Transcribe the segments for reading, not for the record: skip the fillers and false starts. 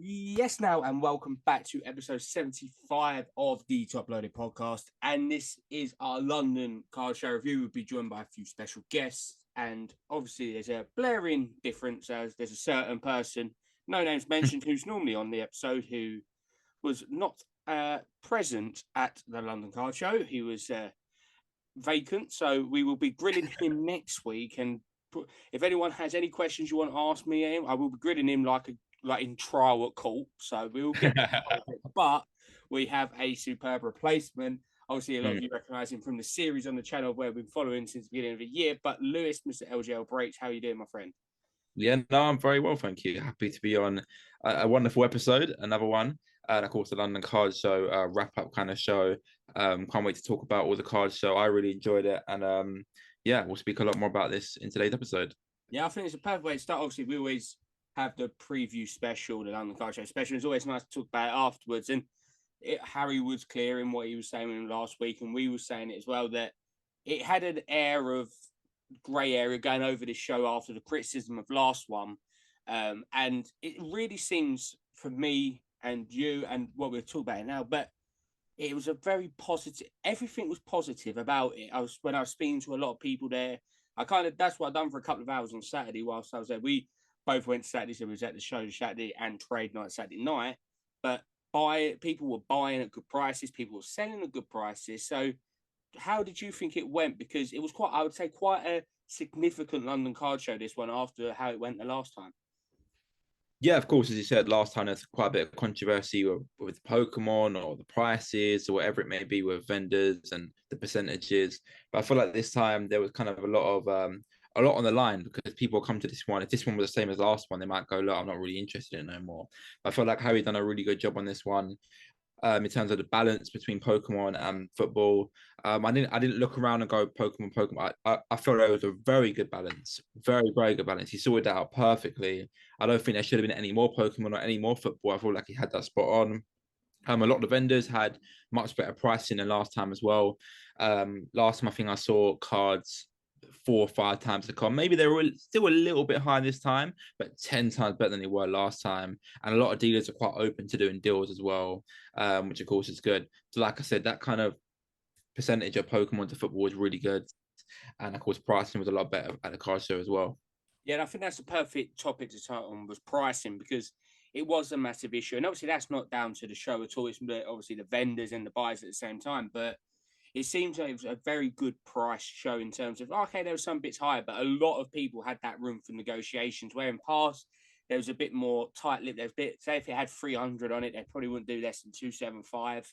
Yes, now, and welcome back to episode 75 of the Top Loaded podcast. And this is our London card show review. We'll be joined by a few special guests. And obviously, there's a blaring difference as there's a certain person, no names mentioned, who's normally on the episode who was not present at the London card show. He was vacant. So we will be grilling him next week. And if anyone has any questions you want to ask me, I will be grilling him like in trial at court. So we will get but we have a superb replacement. Obviously, a lot of you recognize him from the series on the channel where we've been following since the beginning of the year. But Lewis, Mr. LGLBreaks, how are you doing, my friend? Yeah, no, I'm very well, thank you. Happy to be on a wonderful episode, another one. And of course, the London Card Show wrap-up kind of show. Can't wait to talk about all the cards. So I really enjoyed it. And yeah, we'll speak a lot more about this in today's episode. Yeah, I think it's a perfect way to start. Obviously, we always have the preview special, the London Card Show special. It's always nice to talk about it afterwards. And Harry was clear in what he was saying last week, and we were saying it as well, that it had an air of grey area going over this show after the criticism of last one. And it really seems for me and you and what we're talking about now, but it was a very positive, everything was positive about it. When I was speaking to a lot of people there, that's what I've done for a couple of hours on Saturday whilst I was there. We both went Saturday, so we was at the show Saturday and trade night Saturday night. But people were buying at good prices, people were selling at good prices. So how did you think it went? Because it was I would say, quite a significant London card show, this one, after how it went the last time. Yeah, of course, as you said, last time there's quite a bit of controversy with Pokemon or the prices or whatever it may be with vendors and the percentages. But I feel like this time there was kind of a lot on the line because people come to this one. If this one was the same as last one, they might go, look, I'm not really interested in it no more. But I feel like Harry done a really good job on this one. In terms of the balance between Pokemon and football. I didn't look around and go Pokemon. I felt it was a very good balance, very, very good balance. He sorted that out perfectly. I don't think there should have been any more Pokemon or any more football. I feel like he had that spot on. A lot of the vendors had much better pricing than last time as well. Last time I think I saw cards 4 or 5 times the con. Maybe they were still a little bit high this time, but 10 times better than they were last time. And a lot of dealers are quite open to doing deals as well, which of course is good. So like I said, that kind of percentage of Pokemon to football was really good. And of course, pricing was a lot better at the car show as well. Yeah, and I think that's the perfect topic to start on, was pricing, because it was a massive issue. And obviously that's not down to the show at all. It's obviously the vendors and the buyers at the same time. But it seems like it was a very good price show in terms of, okay, there were some bits higher, but a lot of people had that room for negotiations, where in past there was a bit more tight lip. There's a bit, say if it had 300 on it, they probably wouldn't do less than 275.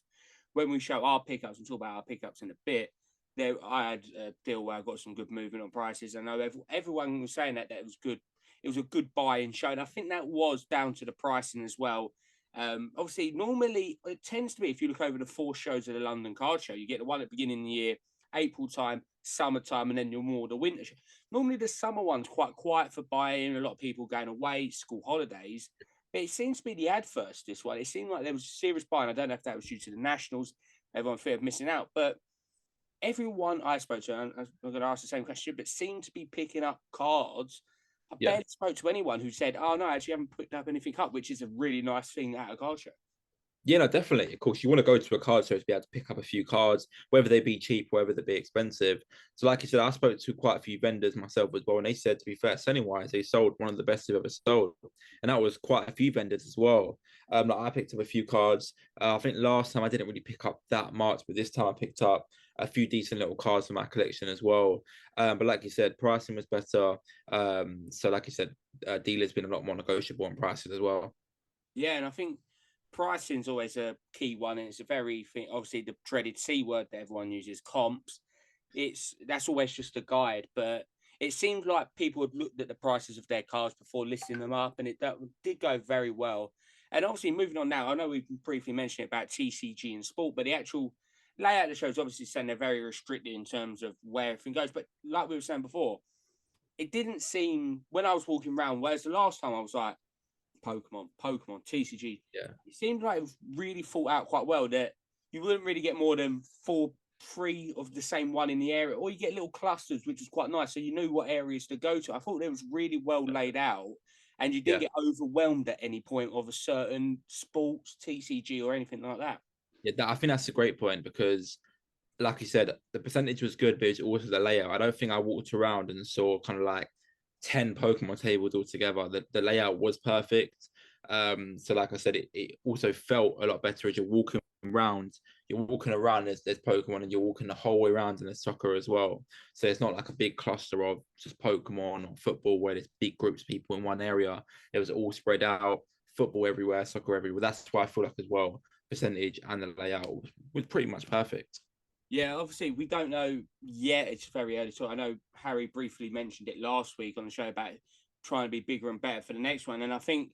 When we show our pickups and talk about our pickups in a bit, I had a deal where I got some good movement on prices. I know everyone was saying that it was good. It was a good buy-in show, and I think that was down to the pricing as well. Obviously, normally it tends to be, if you look over the 4 shows of the London Card Show, you get the one at the beginning of the year, April time, summertime, and then you're more the winter show. Normally, the summer one's quite quiet for buying. A lot of people going away, school holidays. But it seems to be the adverse this one. It seemed like there was serious buying. I don't know if that was due to the Nationals, everyone feared of missing out, but everyone I spoke to, and I'm going to ask the same question, but seemed to be picking up cards. I barely spoke to anyone who said, oh, no, I actually haven't picked up anything up, which is a really nice thing at a card show. Yeah, no, definitely. Of course, you want to go to a card show to be able to pick up a few cards, whether they be cheap, whether they be expensive. So like you said, I spoke to quite a few vendors myself as well, and they said, to be fair, selling-wise, they sold one of the best they've ever sold. And that was quite a few vendors as well. Like I picked up a few cards. I think last time I didn't really pick up that much, but this time I picked up a few decent little cards for my collection as well. But like you said, pricing was better. So like you said, dealers been a lot more negotiable on prices as well. Yeah, and I think pricing is always a key one, and it's a very thing. Obviously, the dreaded C word that everyone uses, comps. That's always just a guide, but it seemed like people had looked at the prices of their cars before listing them up, and that did go very well. And obviously, moving on now, I know we've briefly mentioned about TCG and sport, but the actual layout of the show is obviously saying they're very restricted in terms of where everything goes. But like we were saying before, it didn't seem, when I was walking around, whereas the last time I was like, Pokemon, TCG. Yeah. It seemed like it was really thought out quite well, that you wouldn't really get more than 3 of the same one in the area, or you get little clusters, which was quite nice. So you knew what areas to go to. I thought it was really well laid out. and you didn't get overwhelmed at any point of a certain sports, TCG, or anything like that. Yeah, I think that's a great point because, like you said, the percentage was good, but it's also the layout. I don't think I walked around and saw kind of like 10 Pokemon tables altogether. The layout was perfect. So like I said, it also felt a lot better as you're walking around. You're walking around, there's Pokemon, and you're walking the whole way around in the soccer as well. So it's not like a big cluster of just Pokemon or football where there's big groups of people in one area. It was all spread out, football everywhere, soccer everywhere. That's why I feel like as well, percentage and the layout was pretty much perfect. Yeah, obviously we don't know yet. It's very early. So I know Harry briefly mentioned it last week on the show about trying to be bigger and better for the next one. And I think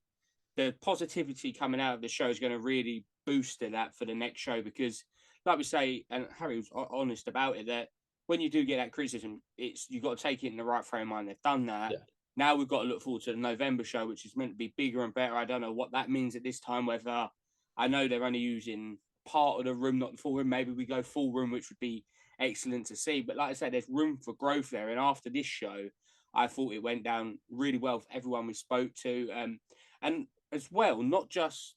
the positivity coming out of the show is going to really boost that for the next show because, like we say, and Harry was honest about it, that when you do get that criticism, you've got to take it in the right frame of mind. They've done that. Yeah. Now we've got to look forward to the November show, which is meant to be bigger and better. I don't know what that means at this time, whether I know they're only using part of the room, not the full room. Maybe we go full room, which would be excellent to see. But like I said, there's room for growth there. And after this show, I thought it went down really well for everyone we spoke to. And as well, not just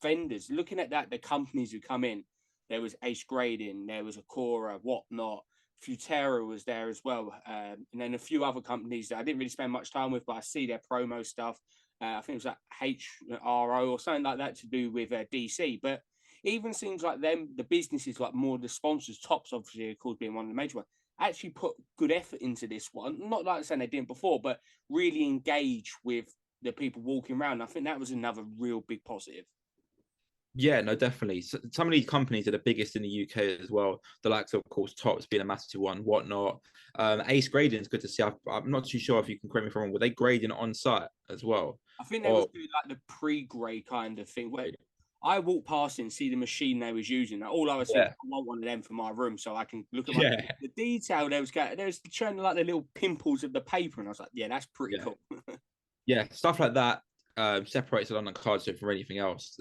vendors, looking at that, the companies who come in, there was Ace Grading, there was Akora, Whatnot, Futera was there as well. And then a few other companies that I didn't really spend much time with, but I see their promo stuff. I think it was like HRO or something like that to do with DC. But even seems like them, the businesses, like more the sponsors, Tops obviously, of course, being one of the major ones, actually put good effort into this one. Not like saying they didn't before, but really engage with the people walking around. I think that was another real big positive. Yeah, no, definitely. So, some of these companies are the biggest in the UK as well. The likes of course, Tops being a massive one, Whatnot. Ace Grading is good to see. I'm not too sure if you can correct me if I'm wrong. Were they grading on site as well? I think they was doing like the pre-grade kind of thing where I walked past and see the machine they was using. All I was thinking, I want one of them for my room so I can look at the detail. There was showing like the little pimples of the paper, and I was like, yeah, that's pretty cool. Yeah, stuff like that separates it on the card from anything else.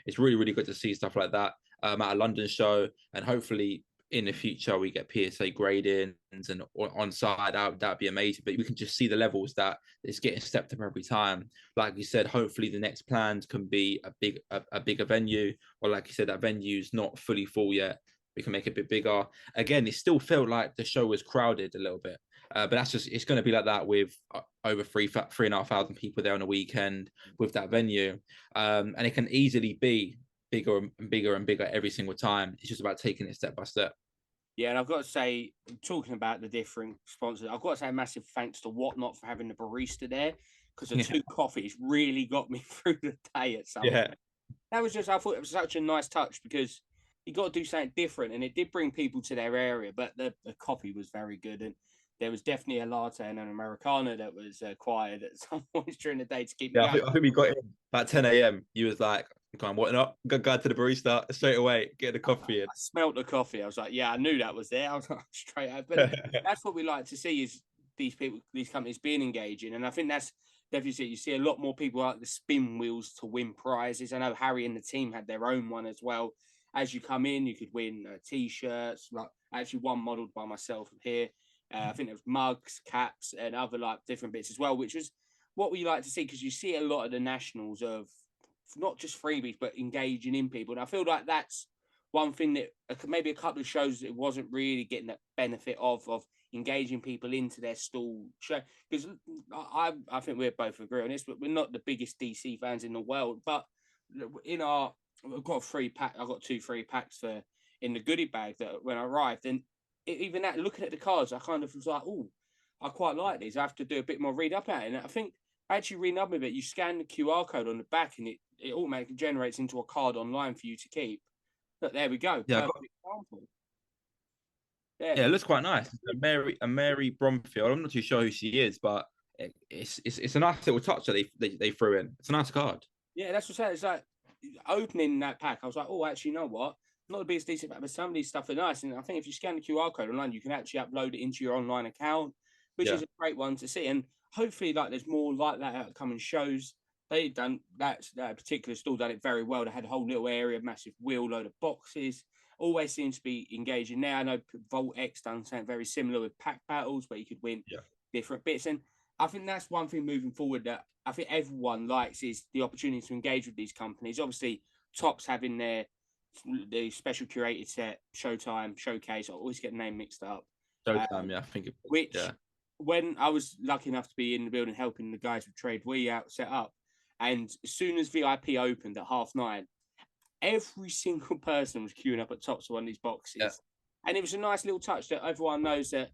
It's really, really good to see stuff like that at a London show, and hopefully in the future we get PSA gradings and on site. That'd be amazing. But we can just see the levels that it's getting stepped up every time. Like you said, hopefully the next plans can be a bigger venue, or like you said, that venue's not fully full yet. We can make it a bit bigger. Again, it still felt like the show was crowded a little bit. But that's just, it's going to be like that with over 3,500 people there on a weekend with that venue. And it can easily be bigger and bigger and bigger every single time. It's just about taking it step by step. Yeah, and I've got to say, talking about the different sponsors, I've got to say a massive thanks to Whatnot for having the barista there because the two coffees really got me through the day at some point. That was just, I thought it was such a nice touch because you got to do something different, and it did bring people to their area, but the coffee was very good, and there was definitely a latte and an Americano that was quiet at some points during the day to keep me going. I think we got in about 10 a.m. You was like, "Come on, what up? Go to the barista straight away, get the coffee in." I smelt the coffee. I was like, yeah, I knew that was there. I was like, straight out. But that's what we like to see is these people, these companies being engaging. And I think that's definitely, you see a lot more people like the spin wheels to win prizes. I know Harry and the team had their own one as well. As you come in, you could win T-shirts. Like actually one modeled by myself here. I think there was mugs, caps, and other like different bits as well, which was what we like to see because you see a lot of the nationals of not just freebies but engaging in people. And I feel like that's one thing that maybe a couple of shows it wasn't really getting that benefit of engaging people into their stall show. Because I think we're both agree on this, but we're not the biggest DC fans in the world. But in our, I've got I've got 2 free packs for in the goodie bag that when I arrived, and even that looking at the cards, I kind of was like, oh, I quite like these. I have to do a bit more read up at it. And I think actually reading up a bit, you scan the QR code on the back, and it automatically generates into a card online for you to keep. But there we go. Yeah, Example. Yeah, it looks quite nice. A Mary Bromfield. I'm not too sure who she is, but it's a nice little touch that they threw in. It's a nice card. Yeah, that's what I'm saying. It's like opening that pack. I was like, oh, actually, you know what? Not the biggest decent pack, but some of these stuff are nice. And I think if you scan the QR code online, you can actually upload it into your online account, which is a great one to see. And hopefully, like there's more like that at coming shows. They've done that particular store done it very well. They had a whole little area, massive wheel, load of boxes. Always seems to be engaging now. I know Volt X done something very similar with pack battles where you could win different bits. And I think that's one thing moving forward that I think everyone likes is the opportunity to engage with these companies. Obviously, Topps having the special curated set, Showtime, Showcase. I always get the name mixed up. Showtime, yeah, I think it was, Which, yeah. when I was lucky enough to be in the building helping the guys with Trade We out set up, and as soon as VIP opened at 9:30, every single person was queuing up at Topps for one of these boxes. Yeah. And it was a nice little touch that everyone knows that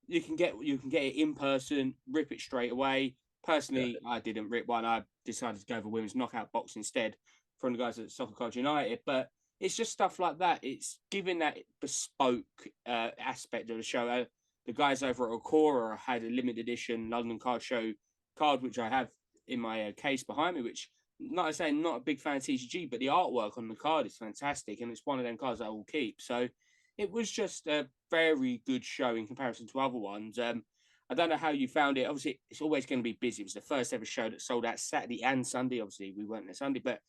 you can get it in person, rip it straight away. Personally, I didn't rip one. I decided to go for women's knockout box instead from the guys at Soccer Cards United. But it's just stuff like that. It's giving that bespoke aspect of the show. The guys over at Okora had a limited edition London Card Show card, which I have in my case behind me, which, not I say, not a big fan of TCG, but the artwork on the card is fantastic. And it's one of them cards I will keep. So it was just a very good show in comparison to other ones. I don't know how you found it. Obviously, it's always going to be busy. It was the first ever show that sold out Saturday and Sunday. Obviously, we weren't there Sunday, but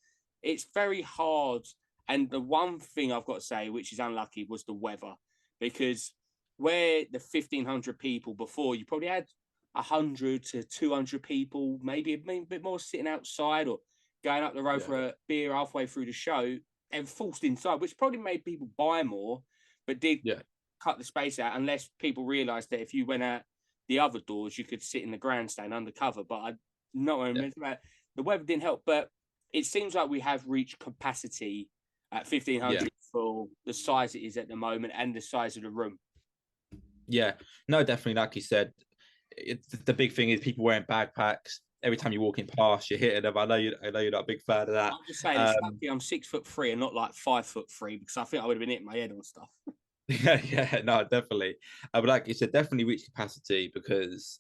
it's very hard. And the one thing I've got to say, which is unlucky, was the weather. Because where the 1,500 people before, you probably had 100 to 200 people, maybe a bit more sitting outside or going up the road for a beer halfway through the show and forced inside, which probably made people buy more, but did cut the space out, unless people realised that if you went out the other doors, you could sit in the grandstand undercover. But I know what I meant about the weather didn't help. But it seems like we have reached capacity at 1,500 for the size it is at the moment and the size of the room. Yeah, no, definitely. Like you said, the big thing is people wearing backpacks. Every time you're walking past, you're hitting them. I know you're not a big fan of that. I'm just saying, it's lucky I'm 6'3" and not like 5'3", because I think I would have been hitting my head on stuff. Yeah, no, definitely. But like you said, definitely reach capacity, because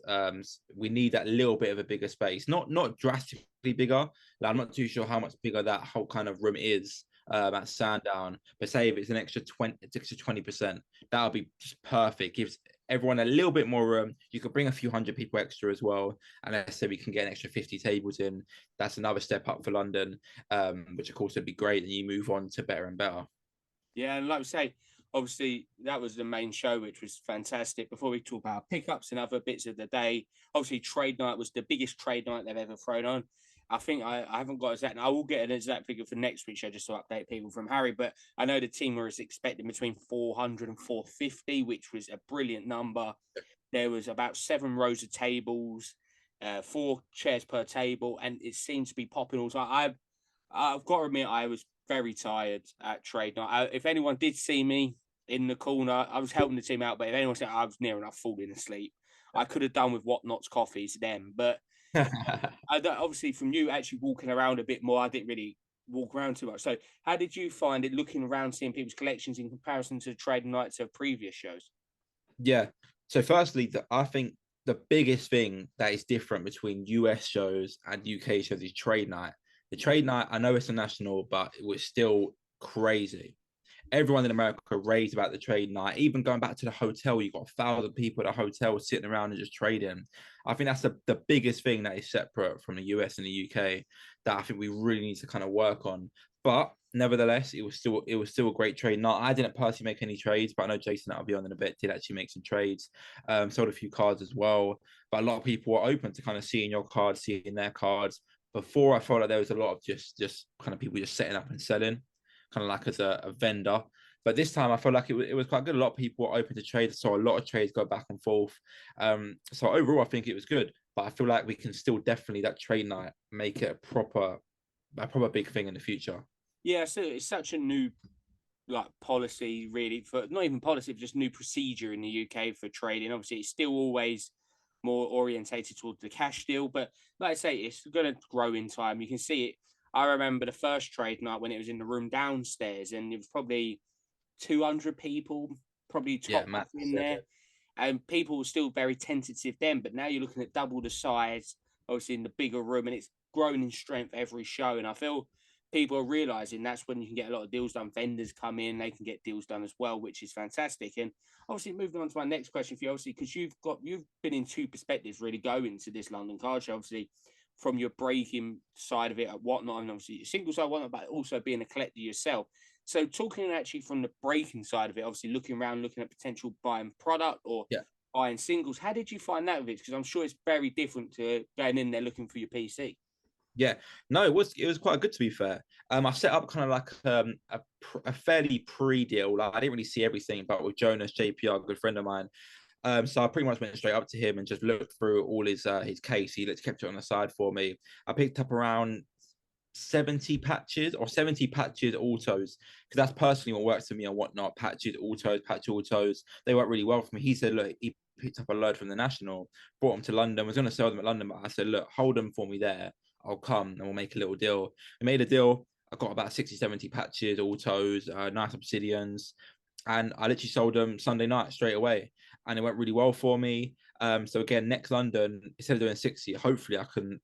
we need that little bit of a bigger space. Not drastically bigger. Like, I'm not too sure how much bigger that whole kind of room is at Sandown. But say if it's an extra 20%, that would be just perfect. Gives everyone a little bit more room. You could bring a few hundred people extra as well. And let's say we can get an extra 50 tables in. That's another step up for London, which of course would be great. And you move on to better and better. Yeah, and like we say, obviously that was the main show, which was fantastic. Before we talk about pickups and other bits of the day, obviously trade night was the biggest trade night they've ever thrown on. I think I haven't got exact, and I will get an exact figure for next week's show just to update people from Harry, but I know the team was expecting between 400 and 450, which was a brilliant number. There was about 7 rows of tables, 4 chairs per table, and it seems to be popping all the time. I've got to admit, I was very tired at trade night. If anyone did see me in the corner, I was helping the team out, but if anyone said I was near enough falling asleep, I could have done with Whatnot's coffees then. But obviously, from you actually walking around a bit more, I didn't really walk around too much. So, how did you find it looking around, seeing people's collections in comparison to the trade nights of previous shows? Yeah. So, firstly, I think the biggest thing that is different between US shows and UK shows is trade night. The trade night, I know it's a national, but it was still crazy. Everyone in America raved about the trade night. Even going back to the hotel, you got 1,000 people at a hotel sitting around and just trading. I think that's the biggest thing that is separate from the US and the UK that I think we really need to kind of work on. But nevertheless, it was still a great trade night. I didn't personally make any trades, but I know Jason, that'll be on in a bit, did actually make some trades. Sold a few cards as well. But a lot of people were open to kind of seeing your cards, seeing their cards. Before, I felt like there was a lot of just kind of people just setting up and selling, kind of like as a vendor. But this time I felt like it was quite good. A lot of people were open to trade. So a lot of trades go back and forth. So overall, I think it was good. But I feel like we can still definitely, that trade night, make it a proper big thing in the future. Yeah, so it's such a new policy, really, for not even policy, but just new procedure in the UK for trading. Obviously, it's still always more orientated towards the cash deal, but like I say, it's going to grow in time. You can see it. I remember the first trade night when it was in the room downstairs, and it was probably 200 people, probably top in there, and people were still very tentative then. But now you're looking at double the size, obviously in the bigger room, and it's grown in strength every show. And I feel people are realizing that's when you can get a lot of deals done. Vendors come in, they can get deals done as well, which is fantastic. And obviously, moving on to my next question for you, obviously, because you've been in 2 perspectives really going to this London Card Show, obviously from your breaking side of it at Whatnot, and obviously your single side Whatnot, but also being a collector yourself. So talking actually from the breaking side of it, obviously looking around, looking at potential buying product or buying singles. How did you find that with it? Because I'm sure it's very different to going in there looking for your PC. Yeah, no, it was quite good, to be fair. I set up kind of like a fairly pre-deal. Like I didn't really see everything, but with Jonas JPR, a good friend of mine. So I pretty much went straight up to him and just looked through all his case. He kept it on the side for me. I picked up around 70 patches or 70 patches autos, because that's personally what works for me and whatnot. Patches autos, patch autos, they work really well for me. He said, look, he picked up a load from the national, brought them to London, was going to sell them at London, but I said, look, hold them for me there. I'll come and we'll make a little deal. We made a deal. I got about 60, 70 patches, autos, nice obsidians, and I literally sold them Sunday night straight away, and it went really well for me. So again, next London, instead of doing 60, hopefully I can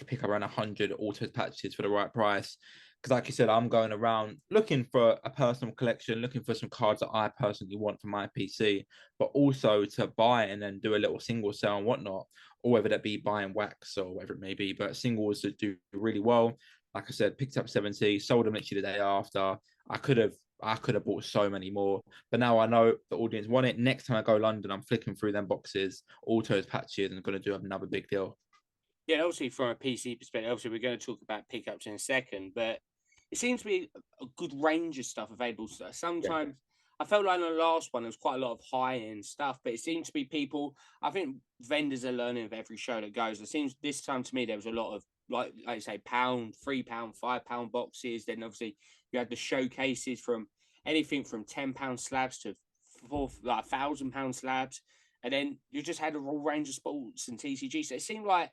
pick up around 100 autos patches for the right price. Because like you said, I'm going around looking for a personal collection, looking for some cards that I personally want for my PC, but also to buy and then do a little single sale and whatnot, or whether that be buying wax or whatever it may be. But singles that do really well. Like I said, picked up 70, sold them literally the day after. I could have bought so many more, but now I know the audience want it. Next time I go London, I'm flicking through them boxes, autos patches, and going to do another big deal. Yeah, obviously from a PC perspective, obviously we're going to talk about pickups in a second, but it seems to be a good range of stuff available. So Yeah, sometimes I felt like in the last one there was quite a lot of high end stuff, but it seems to be people. I think vendors are learning of every show that goes. It seems this time to me there was a lot of like I say pound, £3, £5 boxes. Then obviously you had the showcases from anything from £10 slabs to £1,000 slabs, and then you just had a whole range of sports and TCG. So it seemed like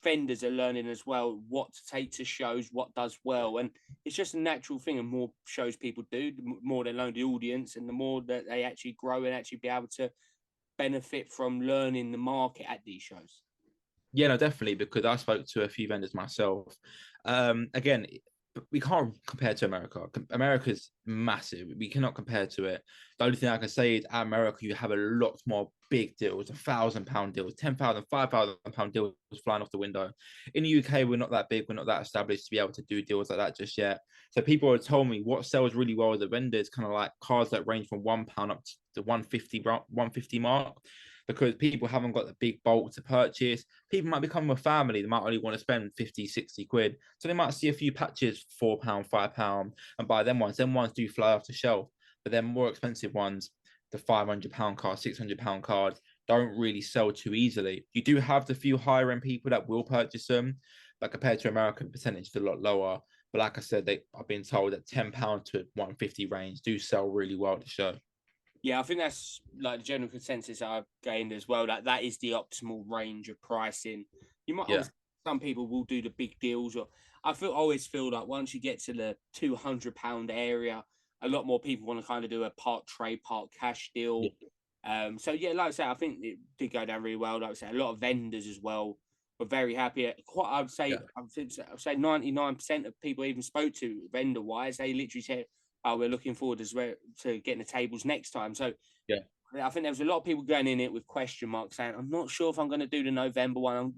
vendors are learning as well what to take to shows, what does well, and it's just a natural thing. And more shows people do, the more they learn the audience, and the more that they actually grow and actually be able to benefit from learning the market at these shows. yeah, no, definitely, because I spoke to a few vendors myself. Again, we can't compare to America. America's massive. We cannot compare to it. The only thing I can say is, at America, you have a lot more big deals, £1,000 deals, 10,000, £5,000 deals flying off the window. In the UK, we're not that big. We're not that established to be able to do deals like that just yet. So people have told me what sells really well with the vendors, kind of like cards that range from £1 up to the 150 mark, because people haven't got the big bulk to purchase. People might become a family. They might only want to spend 50, 60 quid. So they might see a few patches, £4, £5, and buy them ones. Them ones do fly off the shelf. But then more expensive ones, the £500 card, £600 card, don't really sell too easily. You do have the few higher end people that will purchase them, but compared to American percentage, it's a lot lower. But like I said, I've been told that £10 to 150 range do sell really well at the show. Yeah, I think that's like the general consensus I've gained as well. That is the optimal range of pricing. You might Yeah. some people will do the big deals, or always feel like once you get to the £200 area, a lot more people want to kind of do a part trade, part cash deal. Yeah. So yeah, like I say, I think it did go down really well. Like I say, a lot of vendors as well were very happy. Quite, Yeah. I'd say 99% of people even spoke to vendor wise, they literally said, "Oh, we're looking forward as well to getting the tables next time." So Yeah. I think there was a lot of people going in it with question marks, saying, "I'm not sure if I'm going to do the November one."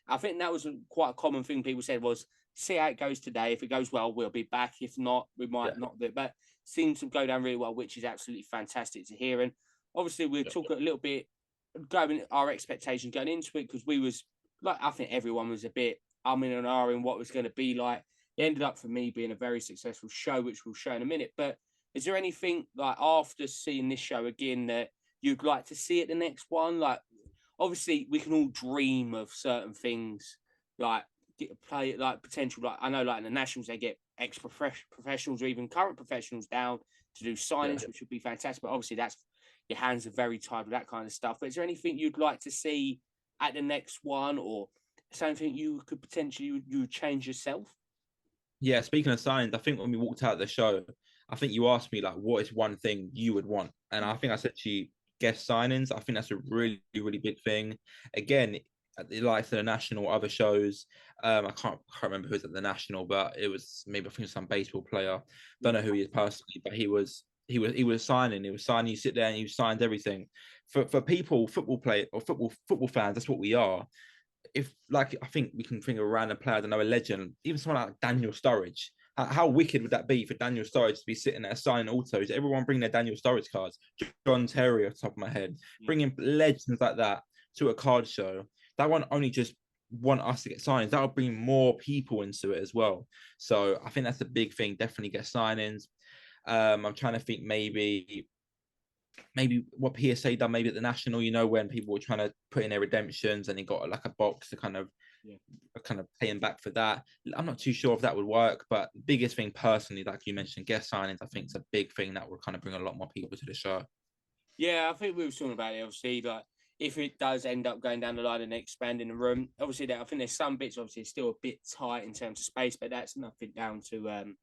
I think that was quite a common thing people said was, "See how it goes today. If it goes well, we'll be back. If not, we might Yeah. not do it." But seems to go down really well, which is absolutely fantastic to hear. And obviously, we'll Yeah. talk a little bit going our expectations going into it, because we was like, I think everyone was a bit umming and ahhing what was going to be like. It ended up for me being a very successful show, which we'll show in a minute. But is there anything like after seeing this show again that you'd like to see at the next one? Like, obviously, we can all dream of certain things, like play like potential. Like I know, like in the nationals, they get ex professionals or even current professionals down to do Yeah. signings, which would be fantastic. But obviously, that's your hands are very tied with that kind of stuff. But is there anything you'd like to see at the next one, or something you could potentially you would change yourself? Yeah, speaking of signs, I think when we walked out of the show, I think you asked me like, what is one thing you would want? And I think I said to you, guest signings. I think that's a really, really big thing. Again, like the national, other shows. I can't remember who was at the national, but it was maybe I think some baseball player. Don't know who he is personally, but he was signing. He was signing. You sit there and you signed everything. For people, football play or football fans, that's what we are. If like I think we can think of a random player, I don't know, a legend, even someone like Daniel Sturridge. How wicked would that be for Daniel Sturridge to be sitting there signing autos? Everyone bring their Daniel Sturridge cards. John Terry off the top of my head. Yeah. Bringing legends like that to a card show. That won't only just want us to get signings, that'll bring more people into it as well. So I think that's a big thing. Definitely get signings. I'm trying to think maybe what PSA done maybe at the National, when people were trying to put in their redemptions and they got like a box to kind of paying back for that. I'm not too sure if that would work, but the biggest thing personally, like you mentioned, guest signings, I think it's a big thing that will kind of bring a lot more people to the show. Yeah, I think we were talking about it, obviously, like if it does end up going down the line and expanding the room, obviously I think there's some bits obviously still a bit tight in terms of space, but that's nothing down to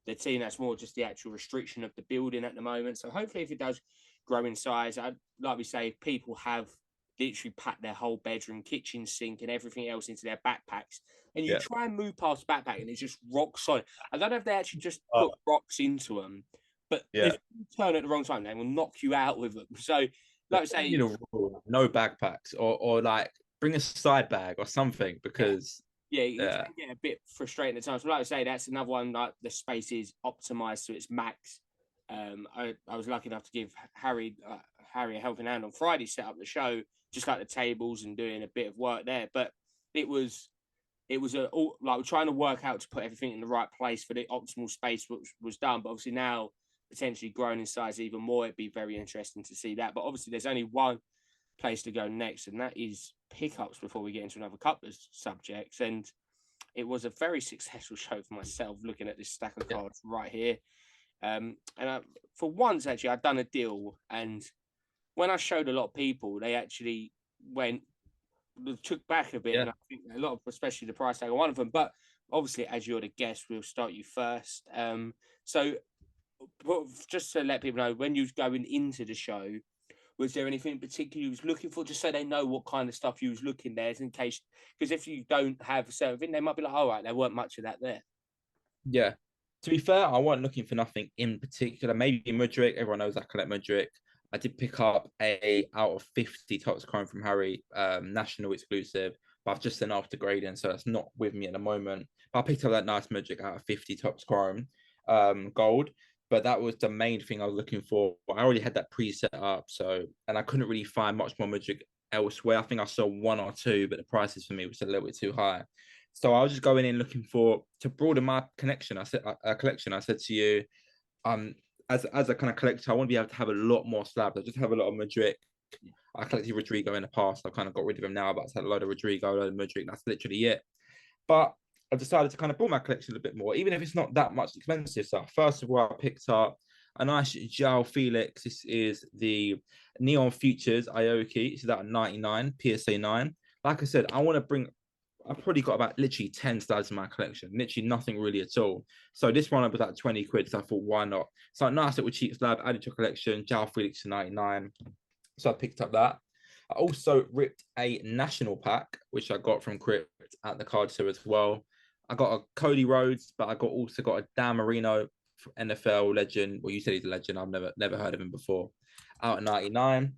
the team. That's more just the actual restriction of the building at the moment. So hopefully if it does grow in size, like we say, people have literally packed their whole bedroom, kitchen sink and everything else into their backpacks. And you try and move past backpack and it's just rock solid. I don't know if they actually just put rocks into them, but if you turn at the wrong time, they will knock you out with them. So like I say, no backpacks or like bring a side bag or something, because it can get a bit frustrating at times. But like I say, that's another one. Like the space is optimized to its max. I was lucky enough to give Harry a helping hand on Friday, set up the show, just like the tables and doing a bit of work there. But it was like we're trying to work out to put everything in the right place for the optimal space, which was done. But obviously now potentially growing in size even more, it'd be very interesting to see that. But obviously there's only one place to go next, and that is pickups before we get into another couple of subjects. And it was a very successful show for myself, looking at this stack of cards right here. For once, actually, I'd done a deal, and when I showed a lot of people, they actually took back a bit, and I think a lot of, especially the price tag, one of them. But obviously, as you're the guest, we'll start you first. So just to let people know, when you was going into the show, was there anything particular you was looking for, just so they know what kind of stuff you was looking there, in case, because if you don't have a certain thing, they might be like, all right, there weren't much of that there. Yeah. To be fair, I wasn't looking for nothing in particular. Maybe Mudryk. Everyone knows I collect Mudryk. I did pick up a out of 50 Topps Chrome from Harry, national exclusive, but I've just sent after grading, so that's not with me at the moment. But I picked up that nice Mudryk out of 50 Topps Chrome, gold. But that was the main thing I was looking for. I already had that pre-set up, and I couldn't really find much more Mudryk elsewhere. I think I saw one or two, but the prices for me was a little bit too high. So I was just going in looking to broaden my connection. I said to you, as a kind of collector, I want to be able to have a lot more slabs. I just have a lot of Mudryk. I collected Rodrigo in the past. I kind of got rid of him now, but I had a load of Rodrigo, a load of Mudryk. That's literally it. But I decided to kind of broaden my collection a bit more, even if it's not that much expensive stuff. First of all, I picked up a nice João Felix. This is the Neon Futures Aoki. This is at 99 PSA 9. Like I said, I've probably got about literally 10 slabs in my collection, literally nothing really at all. So this one was like 20 quid. So I thought, why not? So a nice little cheap slab added to a collection, João Felix to 99. So I picked up that. I also ripped a national pack, which I got from Crypt at the card show as well. I got a Cody Rhodes, but I also got a Dan Marino NFL legend. Well, you said he's a legend. I've never heard of him before. Out at 99.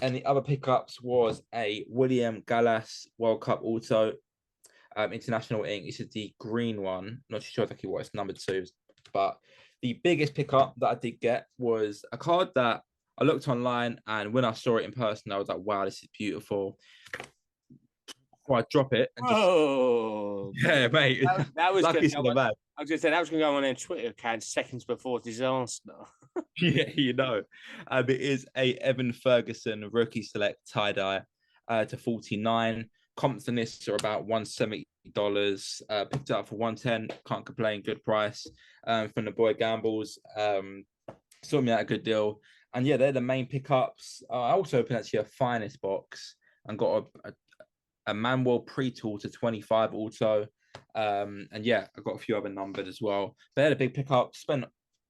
And the other pickups was a William Gallas World Cup Auto. International ink. This is the green one. Not sure exactly what it's numbered to, but the biggest pickup that I did get was a card that I looked online, and when I saw it in person, I was like, wow, this is beautiful. Before I drop it, and yeah, mate. That was lucky for the man. I was going to say that was going to go on their Twitter account seconds before disaster. Yeah, it is a Evan Ferguson rookie select tie dye to 49. Comps on this are about $170. Picked it up for 110. Can't complain. Good price from the boy Gambles. Saw me at a good deal. And yeah, they're the main pickups. I also opened actually a finest box and got a Manuel pre-tool to 25 also. And yeah, I got a few other numbered as well. They had a big pickup. Spent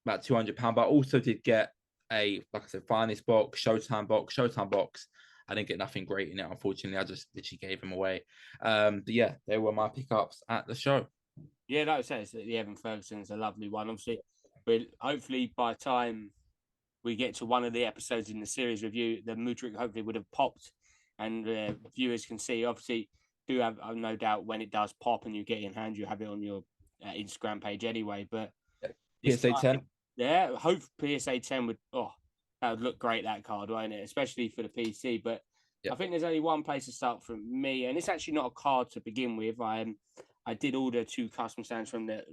about £200, but I also did get like I said, finest box, Showtime box. I didn't get nothing great in it, unfortunately. I just literally gave them away. But yeah, they were my pickups at the show. Yeah, like I said, the Evan Ferguson is a lovely one. Obviously, but hopefully by the time we get to one of the episodes in the series review, the Mudryk hopefully would have popped, and viewers can see. Obviously, do have no doubt when it does pop and you get it in hand, you have it on your Instagram page anyway. But PSA 10. Yeah, hope PSA 10 would. Oh, that would look great, that card, won't it? Especially for the PC. But I think there's only one place to start from me, and it's actually not a card to begin with. I did order 2 custom stands from the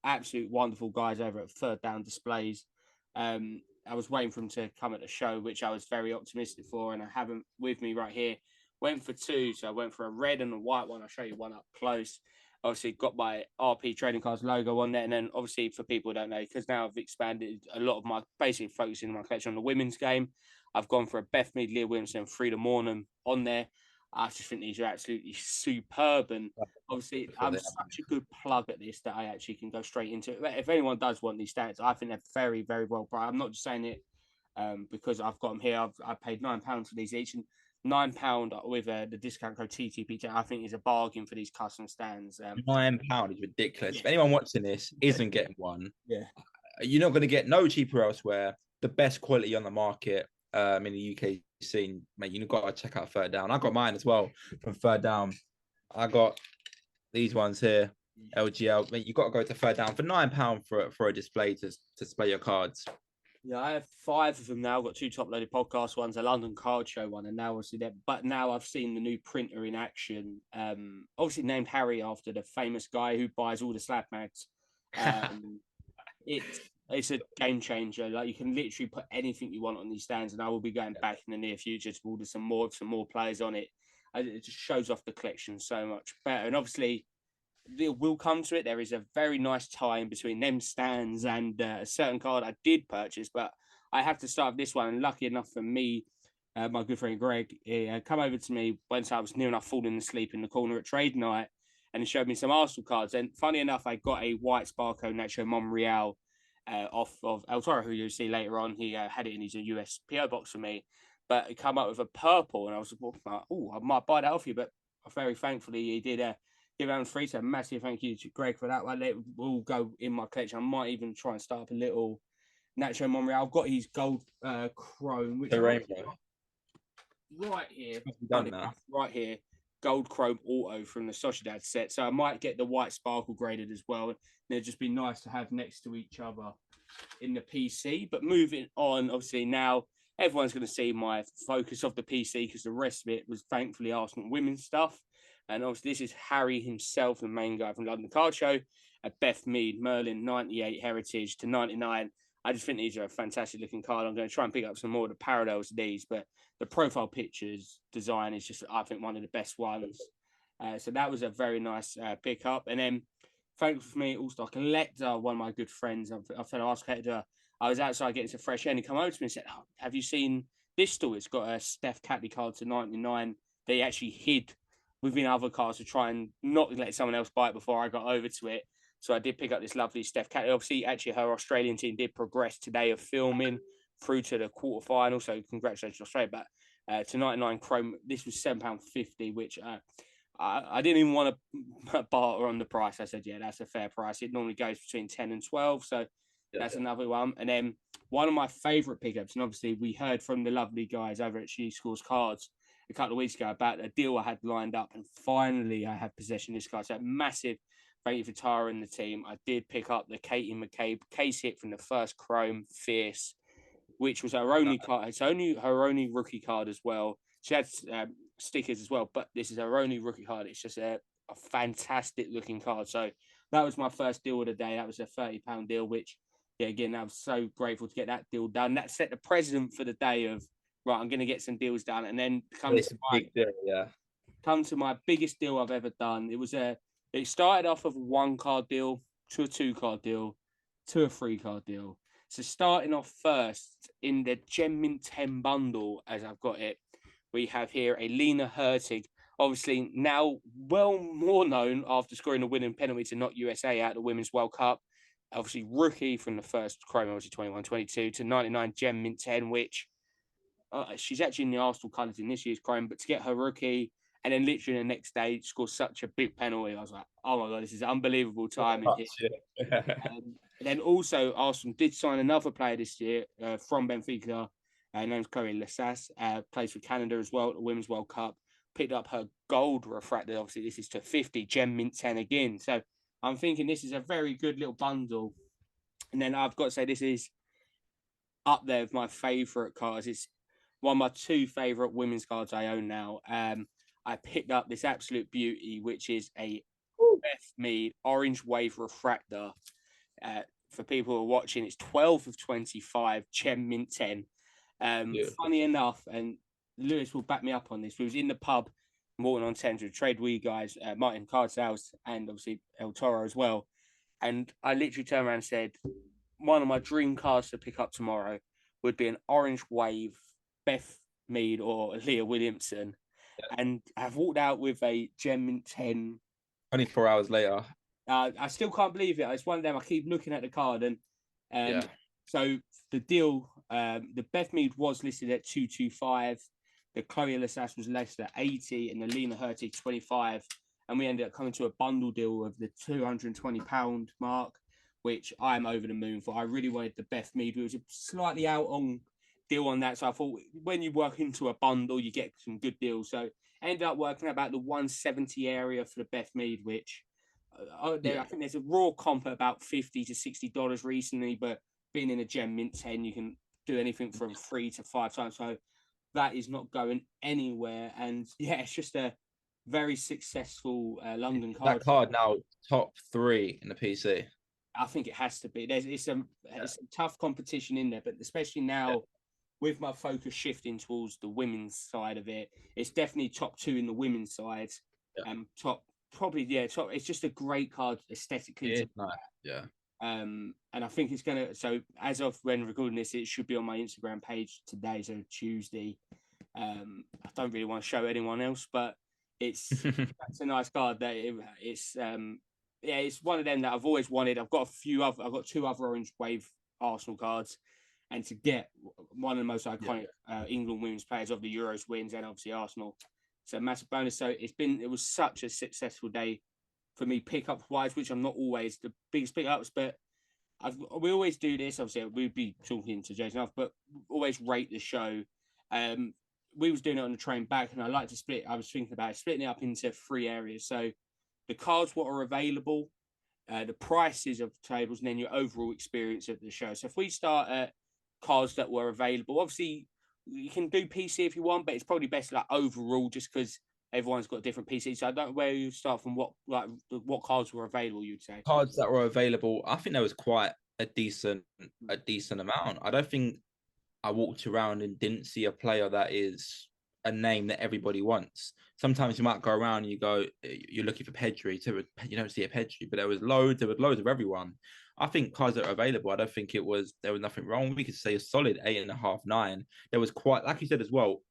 absolute wonderful guys over at Third Down Displays. I was waiting for them to come at the show, which I was very optimistic for, and I have them with me right here. Went for 2, so I went for a red and a white one. I'll show you one up close. Obviously, got my RP Trading Cards logo on there, and then obviously for people who don't know, because now I've expanded a lot of my basically focusing my collection on the women's game. I've gone for a Beth Mead, Leah Williamson, Frida Mornham on there. I just think these are absolutely superb, and obviously I'm such a good plug at this that I actually can go straight into it. If anyone does want these stats, I think they're very, very well priced. I'm not just saying it because I've got them here. I paid £9 for these each, and £9 with the discount code TTP. I think is a bargain for these custom stands. £9 is ridiculous. If anyone watching this isn't getting one, yeah, you're not going to get no cheaper elsewhere. The best quality on the market in the UK scene, mate. You've got to check out Third Down. I got mine as well from Third Down. I got these ones here, LGL. Mate, you got to go to Third Down for £9 for a display to display your cards. Yeah, I have 5 of them now. I've got 2 top-loaded podcast ones, a London Card Show one, and now obviously that. But now I've seen the new printer in action. Obviously named Harry after the famous guy who buys all the slab mags. It's a game changer. Like, you can literally put anything you want on these stands, and I will be going back in the near future to order some more players on it. It just shows off the collection so much better. And obviously, we'll come to it. There is a very nice time between them stands and a certain card I did purchase, but I have to start with this one. And lucky enough for me, my good friend Greg, he come over to me once I was near enough falling asleep in the corner at trade night, and he showed me some Arsenal cards. And funny enough, I got a white Sparko Nacho Monreal off of El Toro, who you'll see later on. He had it in his US PO box for me, but he come up with a purple, and I was like, oh, I might buy that off you. But very thankfully, he did give out free. So massive thank you to Greg for that one. It will go in my collection. I might even try and start up a little Nacho Monreal. I've got his gold chrome, which the rainbow right here, right here, gold chrome auto from the Sociedad set. So I might get the white sparkle graded as well. It'd just be nice to have next to each other in the PC. But moving on, obviously now everyone's going to see my focus of the PC because the rest of it was thankfully Arsenal women's stuff. And obviously this is Harry himself, the main guy from London Card Show, at Beth Mead, Merlin 98 Heritage to 99. I just think these are a fantastic looking card. I'm going to try and pick up some more of the parallels to these, but the profile pictures design is just, I think, one of the best ones. So that was a very nice pickup. And then, thankfully for me, All-Star Collector, one of my good friends, a fellow All-Star Collector, I was outside getting some fresh air, and he come over to me and said, oh, have you seen this store? It's got a Steph Catley card to 99. They actually hid within other cards to try and not let someone else buy it before I got over to it. So I did pick up this lovely Steph Catley. Obviously, actually, her Australian team did progress today of filming through to the quarterfinal. So congratulations, Australia. But to 99 Chrome, this was £7.50, which I didn't even want to barter on the price. I said, yeah, that's a fair price. It normally goes between 10 and 12. So that's another one. And then one of my favourite pickups, and obviously we heard from the lovely guys over at She Scores Cards a couple of weeks ago about a deal I had lined up, and finally I have possession of this card. So massive thank you for Tara and the team. I did pick up the Katie McCabe case hit from the first Chrome Fierce, which was her only card. It's only her only rookie card as well. She had stickers as well, but this is her only rookie card. It's just a fantastic looking card. So that was my first deal of the day. That was a £30 deal, which, yeah, again, I was so grateful to get that deal done. That set the precedent for the day of, right, I'm going to get some deals done, and then come to my biggest deal I've ever done. It started off of a 1-card deal to a 2-card deal to a 3-card deal. So starting off first in the Gem Mint 10 bundle, as I've got it, we have here a Lena Hurtig, obviously now well more known after scoring a winning penalty to knock USA out of the Women's World Cup. Obviously rookie from the first Chrome, obviously 21-22 to 99 Gem Mint 10, which she's actually in the Arsenal colours in this year's Chrome, but to get her rookie and then literally the next day score such a big penalty, I was like, oh my God, this is unbelievable timing here. And then also Arsenal did sign another player this year from Benfica, named Chloe Lassasse, plays for Canada as well at the Women's World Cup, picked up her gold refracted. Obviously, this is to 50 Gem Mint 10 again. So I'm thinking this is a very good little bundle. And then I've got to say, this is up there with my favourite cards. It's one of my two favourite women's cards I own now. I picked up this absolute beauty, which is a Beth Mead Orange Wave Refractor. For people who are watching, it's 12 of 25, Gem Mint 10. Funny enough, and Lewis will back me up on this, we was in the pub, Morton on Thames with Trade We guys, Martin Card Sales, and obviously El Toro as well. And I literally turned around and said, one of my dream cards to pick up tomorrow would be an Orange Wave, Beth Mead or Leah Williamson. And I've walked out with a Gem Mint 10. 24 hours later. I still can't believe it. It's one of them. I keep looking at the card, and so the deal, the Beth Mead was listed at 225. The Chloe Lassasse was listed at 80, and the Lena Hurtig 25. And we ended up coming to a bundle deal of the £220 mark, which I'm over the moon for. I really wanted the Beth Mead. We was slightly out on deal on that, so I thought when you work into a bundle, you get some good deals. So I ended up working about the 170 area for the Beth Mead, which I think there's a raw comp at about $50 to $60 recently, but being in a Gem Mint 10, you can do anything from 3 to 5 times. So that is not going anywhere. And yeah, it's just a very successful London card. That card now top 3 in the PC. I think it has to be. It's a tough competition in there, but especially now with my focus shifting towards the women's side of it, it's definitely top 2 in the women's side. Top. It's just a great card aesthetically. It's nice. Yeah. And I think it's gonna. So as of when recording this, it should be on my Instagram page today, so Tuesday. I don't really want to show anyone else, but it's a nice card. It's one of them that I've always wanted. I've got 2 other Orange Wave Arsenal cards, and to get one of the most iconic England women's players of the Euros wins, and obviously Arsenal. So massive bonus. So it was such a successful day for me pickup wise, which I'm not always the biggest pickups, but we always do this. Obviously, we'd be talking to Jason off, but always rate the show. We was doing it on the train back, and I like to split. I was thinking about splitting it up into 3 areas. So the cards, what are available, the prices of tables, and then your overall experience of the show. So if we start at cards that were available, obviously you can do PC if you want, but it's probably best like overall, just because everyone's got different PCs. So I don't know where you start from. What cards were available, you'd say? Cards that were available, I think there was quite a decent amount. I don't think I walked around and didn't see a player that is a name that everybody wants. Sometimes you might go around and you're looking for Pedri, you don't see a Pedri, but there was loads of everyone. I think cards that are available, I don't think there was nothing wrong. We could say a solid 8.5, 9. There was quite, like you said as well,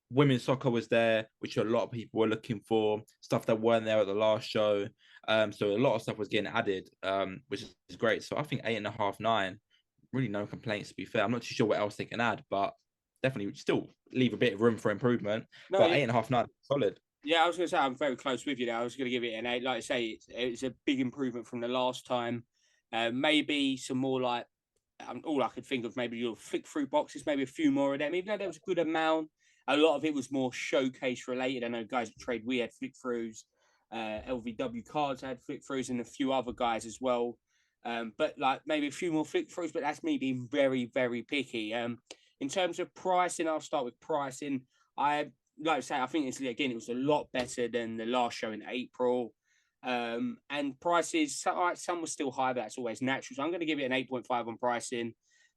women's soccer was there, which a lot of people were looking for, stuff that weren't there at the last show. So a lot of stuff was getting added, which is great. So I think 8.5, 9, really no complaints, to be fair. I'm not too sure what else they can add, but definitely still leave a bit of room for improvement. No, but 8.5, 9, solid. Yeah, I was going to say, I'm very close with you there. I was going to give it an 8. Like I say, it's a big improvement from the last time. Maybe some more like, all I could think of, maybe your flick through boxes, maybe a few more of them, even though there was a good amount. A lot of it was more showcase related. I know guys at Trade We had flick throughs, LVW Cards had flick throughs, and a few other guys as well. But like maybe a few more flick throughs, but that's me being very, very picky. In terms of pricing, I'll start with pricing. Like I say, I think it was a lot better than the last show in April. And prices, some were still high, but that's always natural. So I'm going to give it an 8.5 on pricing.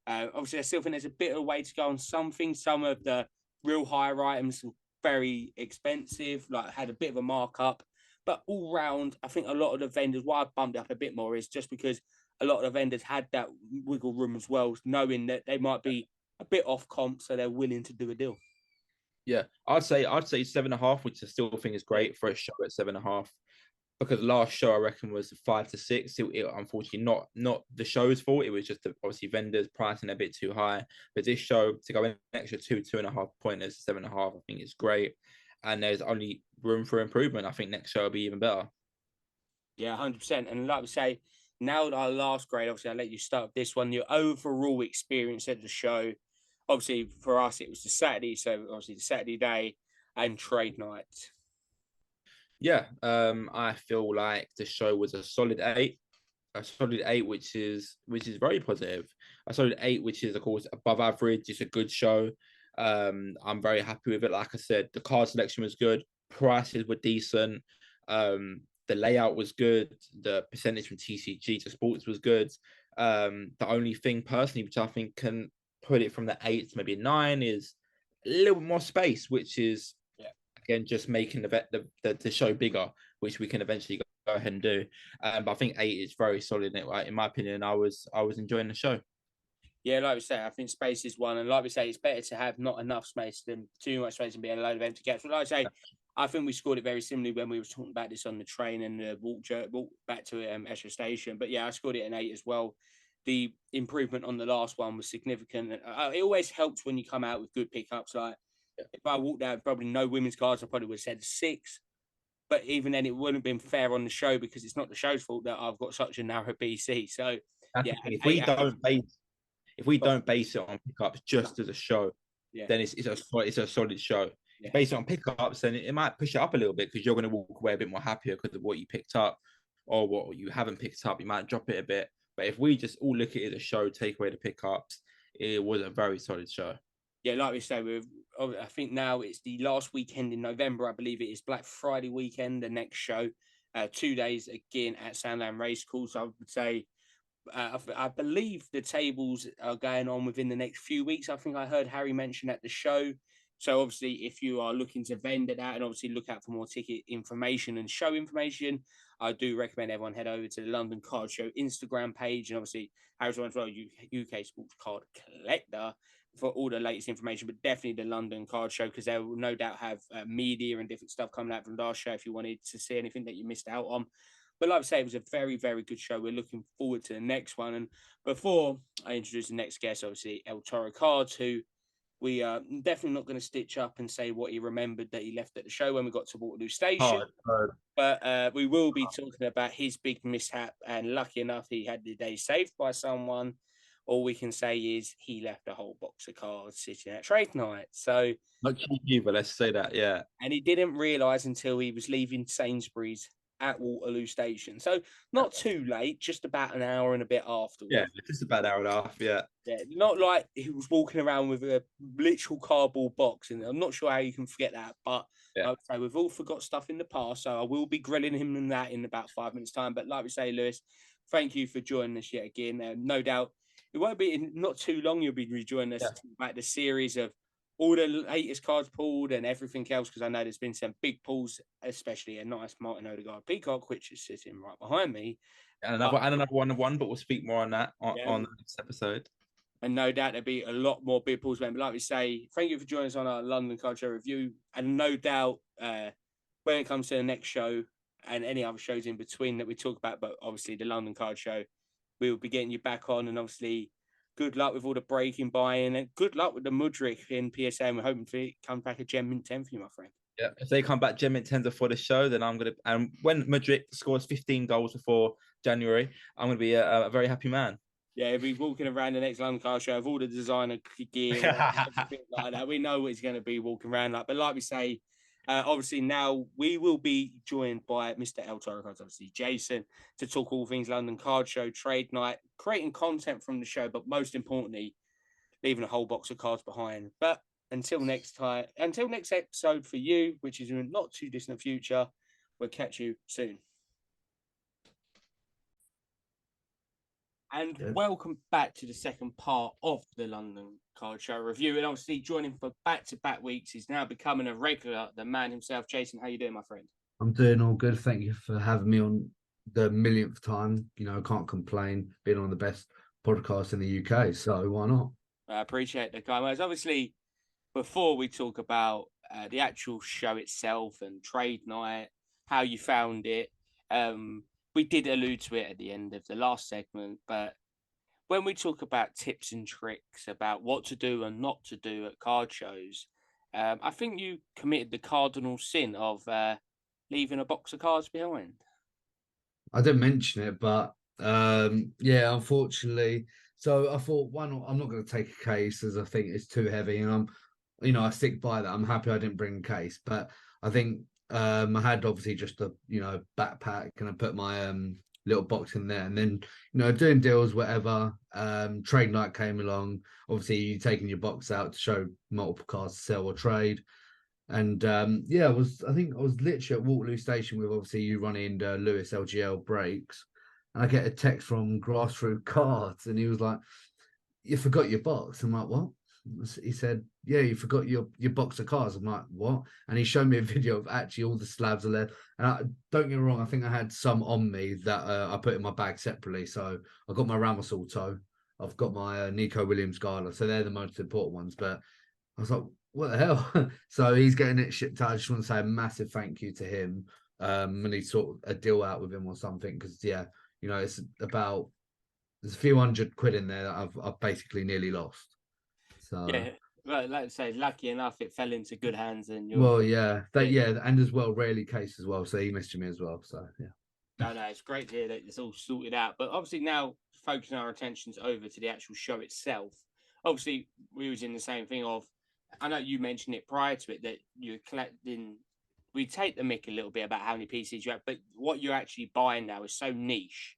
Obviously, I still think there's a bit of a way to go on some things. Some of the real higher items were very expensive, like had a bit of a markup. But all round, I think a lot of the vendors, why I bumped it up a bit more is just because a lot of the vendors had that wiggle room as well, knowing that they might be a bit off comp, so they're willing to do a deal. Yeah, I'd say 7.5, which I still think is great for a show at 7.5. Because last show I reckon was 5 to 6. It unfortunately not the show's fault. It was just obviously vendors pricing a bit too high. But this show to go an extra 2.5 pointers, 7.5, I think is great. And there's only room for improvement. I think next show will be even better. Yeah, 100%. And like we say, now that our last grade, obviously I'll let you start this one. Your overall experience at the show. Obviously for us it was the Saturday, so obviously the Saturday day and trade night. Yeah, I feel like the show was a solid 8. A solid 8, which is very positive. A solid 8, which is of course above average. It's a good show. I'm very happy with it. Like I said, the card selection was good. Prices were decent. The layout was good. The percentage from TCG to sports was good. The only thing personally, which I think can put it from the 8 to maybe a 9, is a little bit more space, which is again just making the show bigger, which we can eventually go ahead and do. But I think 8 is very solid in my opinion. I was enjoying the show. Yeah, like we say, I think space is one, and like we say, it's better to have not enough space than too much space and be a load of empty gaps. But like I say, I think we scored it very similarly when we were talking about this on the train and the walk back to Esher Station. But yeah, I scored it an 8 as well. The improvement on the last one was significant. It always helps when you come out with good pickups. Like if I walked out, probably no women's cards, I probably would have said 6. But even then, it wouldn't have been fair on the show because it's not the show's fault that I've got such a narrow BC. So That's yeah, the thing. If 8 we out of don't base it on pickups just as a show, yeah. then it's a solid show. Yeah. Based on pickups, then it might push it up a little bit because you're going to walk away a bit more happier because of what you picked up, or what you haven't picked up. You might drop it a bit. But if we just all look at it as a show, take away the pickups, it was a very solid show. Yeah, like we say, I think now it's the last weekend in November. I believe it is Black Friday weekend, the next show. 2 days again at Sandown Racecourse. I would say, I believe the tables are going on within the next few weeks. I think I heard Harry mention at the show. So obviously, if you are looking to vend it out and obviously look out for more ticket information and show information, I do recommend everyone head over to the London Card Show Instagram page, and obviously Harry's one as well, UK Sports Card Collector, for all the latest information. But definitely the London Card Show, because they will no doubt have media and different stuff coming out from last show if you wanted to see anything that you missed out on. But like I say, it was a very, very good show. We're looking forward to the next one. And before I introduce the next guest, obviously El Toro Cards, who we are definitely not going to stitch up and say what he remembered that he left at the show when we got to Waterloo Station. But we will be talking about his big mishap. And lucky enough, he had the day saved by someone. All we can say is he left a whole box of cards sitting at trade night. So not cheeky, but let's say that, yeah. And he didn't realise until he was leaving Sainsbury's at Waterloo Station. So not too late, just about an hour and a bit afterwards. Yeah, just about an hour and a half, yeah. Yeah, not like he was walking around with a literal cardboard box. And I'm not sure how you can forget that, but I would say we've all forgot stuff in the past. So I will be grilling him in that in about 5 minutes' time. But like we say, Lewis, thank you for joining us yet again. No doubt it won't be in not too long. You'll be rejoining us about the series of all the latest cards pulled and everything else, because I know there's been some big pulls, especially a nice Martin Odegaard Peacock, which is sitting right behind me. And another one, but we'll speak more on that on the next episode. And no doubt there'll be a lot more big pulls. But like we say, thank you for joining us on our London Card Show review. And no doubt when it comes to the next show and any other shows in between that we talk about, but obviously the London Card Show, we'll be getting you back on. And obviously, good luck with all the breaking buy-in, and good luck with the Mudrick in PSA. And we're hoping for it comes back a gem mint 10 for you, my friend. Yeah, if they come back gem mint 10s for the show, then I'm gonna. And when Mudrick scores 15 goals before January, I'm gonna be a very happy man. Yeah, he'll be walking around the next London Car Show with all the designer gear, everything like that. We know what he's going to be walking around like. But like we say, obviously now we will be joined by Mr. El Toro Cards, obviously Jason, to talk all things London Card Show, trade night, creating content from the show, but most importantly, leaving a whole box of cards behind. But until next episode for you, which is in not too distant future, we'll catch you soon. And welcome back to the second part of the London Card Show review. And obviously joining for back-to-back weeks, he's now becoming a regular, the man himself. Jason, how you doing, my friend? I'm doing all good. Thank you for having me on the millionth time. You know, I can't complain being on the best podcast in the UK, so why not? I appreciate the kind words. Obviously, before we talk about the actual show itself and trade night, how you found it, we did allude to it at the end of the last segment, but when we talk about tips and tricks about what to do and not to do at card shows, I think you committed the cardinal sin of leaving a box of cards behind. I didn't mention it, but yeah, unfortunately. So I thought, I'm not going to take a case as I think it's too heavy, and I stick by that. I'm happy I didn't bring a case, but I think I had obviously just a backpack, and I put my little box in there, and then doing deals, whatever. Trade night came along. Obviously, you taking your box out to show multiple cars to sell or trade. And I think I was literally at Waterloo Station with obviously you running Lewis LGLBreaks, and I get a text from Grassroot Cards, and he was like, "You forgot your box." I'm like, "What?" He said, "Yeah, you forgot your box of cars." I'm like, "What?" And he showed me a video of actually all the slabs are there. And don't get me wrong, I think I had some on me that I put in my bag separately. So I got my Ramos Auto, I've got my Nico Williams Gala, so they're the most important ones. But I was like, what the hell? So he's getting it shipped out. I just want to say a massive thank you to him. And he sort a deal out with him or something, because it's about there's a few £100 in there that I've basically nearly lost. So Yeah, like I say, lucky enough it fell into good hands, and and as well, rarely case as well. So he missed me as well. So yeah. No, it's great to hear that it's all sorted out. But obviously now focusing our attentions over to the actual show itself. Obviously, we was in the same thing of, I know you mentioned it prior to it, that you're collecting. We take the mick a little bit about how many PCs you have, but what you're actually buying now is so niche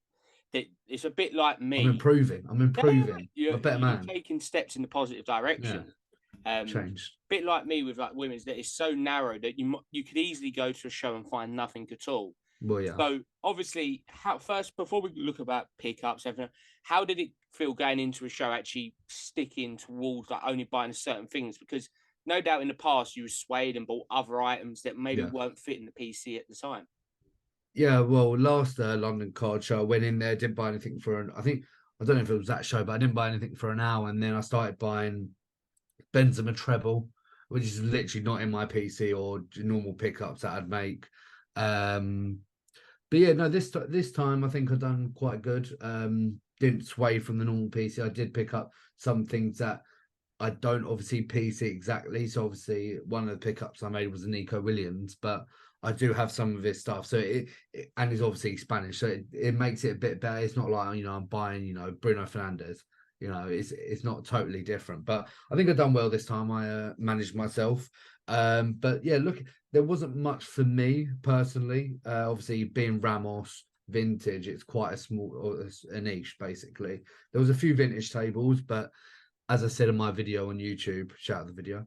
that it's a bit like me. I'm improving. You're a better man. taking steps in the positive direction. Changed. Bit like me with like women's, that is so narrow that you could easily go to a show and find nothing at all. Well, yeah. So obviously, before we look about pickups, everything, how did it feel going into a show actually sticking towards like only buying certain things? Because no doubt in the past you were swayed and bought other items that maybe weren't fitting the PC at the time. Yeah, well, last London Card Show, I went in there, didn't buy anything I don't know if it was that show, but I didn't buy anything for an hour, and then I started buying Benzema treble, which is literally not in my PC or normal pickups that I'd make. But yeah, no, this time I think I've done quite good. Didn't sway from the normal PC. I did pick up some things that I don't obviously PC exactly. So obviously one of the pickups I made was a Nico Williams, but I do have some of his stuff. So and he's obviously Spanish, so it makes it a bit better. It's not like I'm buying Bruno Fernandes. It's not totally different. But I think I've done well this time. I managed myself. But yeah, look, there wasn't much for me personally. Obviously, being Ramos vintage, it's quite a niche basically. There was a few vintage tables, but as I said in my video on YouTube, shout out the video.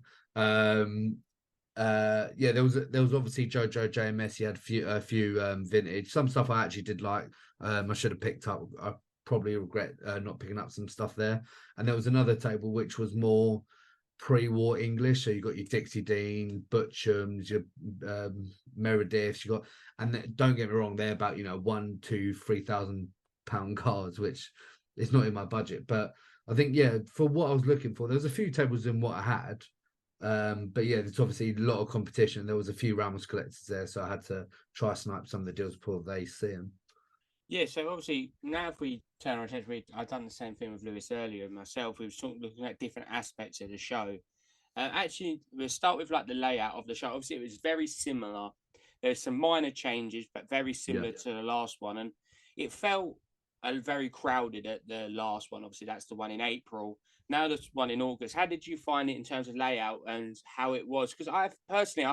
There was obviously Jojo JMS. He had a few vintage. Some stuff I actually did like. I should have picked up. I probably regret not picking up some stuff there. And there was another table which was more pre-war English. So you got your Dixie Dean, Butchums, your Merediths. You got, and don't get me wrong, they're about £1,000 to £3,000 cards, which is not in my budget. But I think for what I was looking for, there was a few tables in what I had. But yeah, there's obviously a lot of competition. There was a few Ramos collectors there, so I had to try snipe some of the deals before they see them. Yeah, so obviously now if we turn our attention, I've done the same thing with Lewis earlier myself. We were looking at different aspects of the show. Actually, we'll start with like the layout of the show. Obviously, it was very similar. There's some minor changes, but very similar to the last one, and it felt very crowded at the last one. Obviously, that's the one in April. Now this one in August. How did you find it in terms of layout and how it was? Because I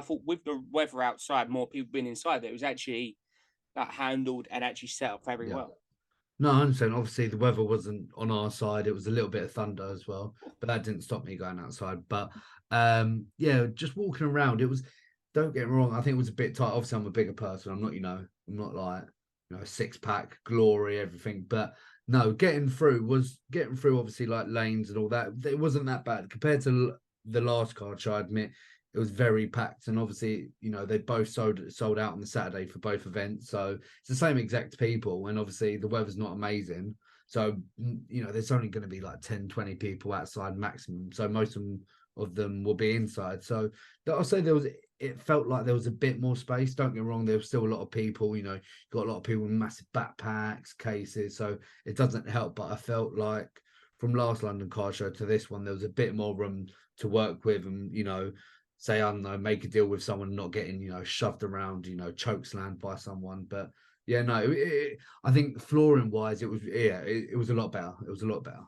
thought with the weather outside, more people being inside, that it was actually handled and actually set up very well. No, I understand. Obviously, the weather wasn't on our side. It was a little bit of thunder as well, but that didn't stop me going outside. But just walking around, it was. Don't get me wrong. I think it was a bit tight. Obviously, I'm a bigger person. I'm not, I'm not like six-pack glory everything. But no, getting through. Obviously, like lanes and all that. It wasn't that bad compared to the last card show. I admit. It was very packed, and obviously, they both sold out on the Saturday for both events. So it's the same exact people, and obviously the weather's not amazing. So, there's only going to be like 10, 20 people outside maximum. So most of them will be inside. So I'll say it felt like there was a bit more space. Don't get me wrong, there was still a lot of people, got a lot of people with massive backpacks, cases. So it doesn't help, but I felt like from last London Car Show to this one, there was a bit more room to work with, and, say, I don't know, make a deal with someone, not getting, shoved around, chokeslammed by someone. But yeah, no, I think flooring wise, it was a lot better. It was a lot better.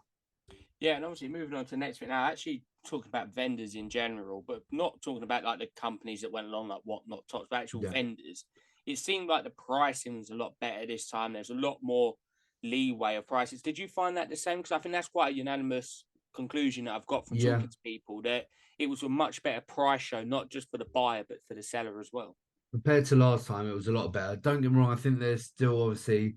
Yeah, and obviously moving on to the next bit now, actually talking about vendors in general, but not talking about like the companies that went along like Whatnot Tops, but actual Yeah. vendors. It seemed like the pricing was a lot better this time. There's a lot more leeway of prices. Did you find that the same? Because I think that's quite a unanimous conclusion that I've got from Yeah. talking to people that it was a much better price show, not just for the buyer, but for the seller as well. Compared to last time, it was a lot better. Don't get me wrong, I think there's still obviously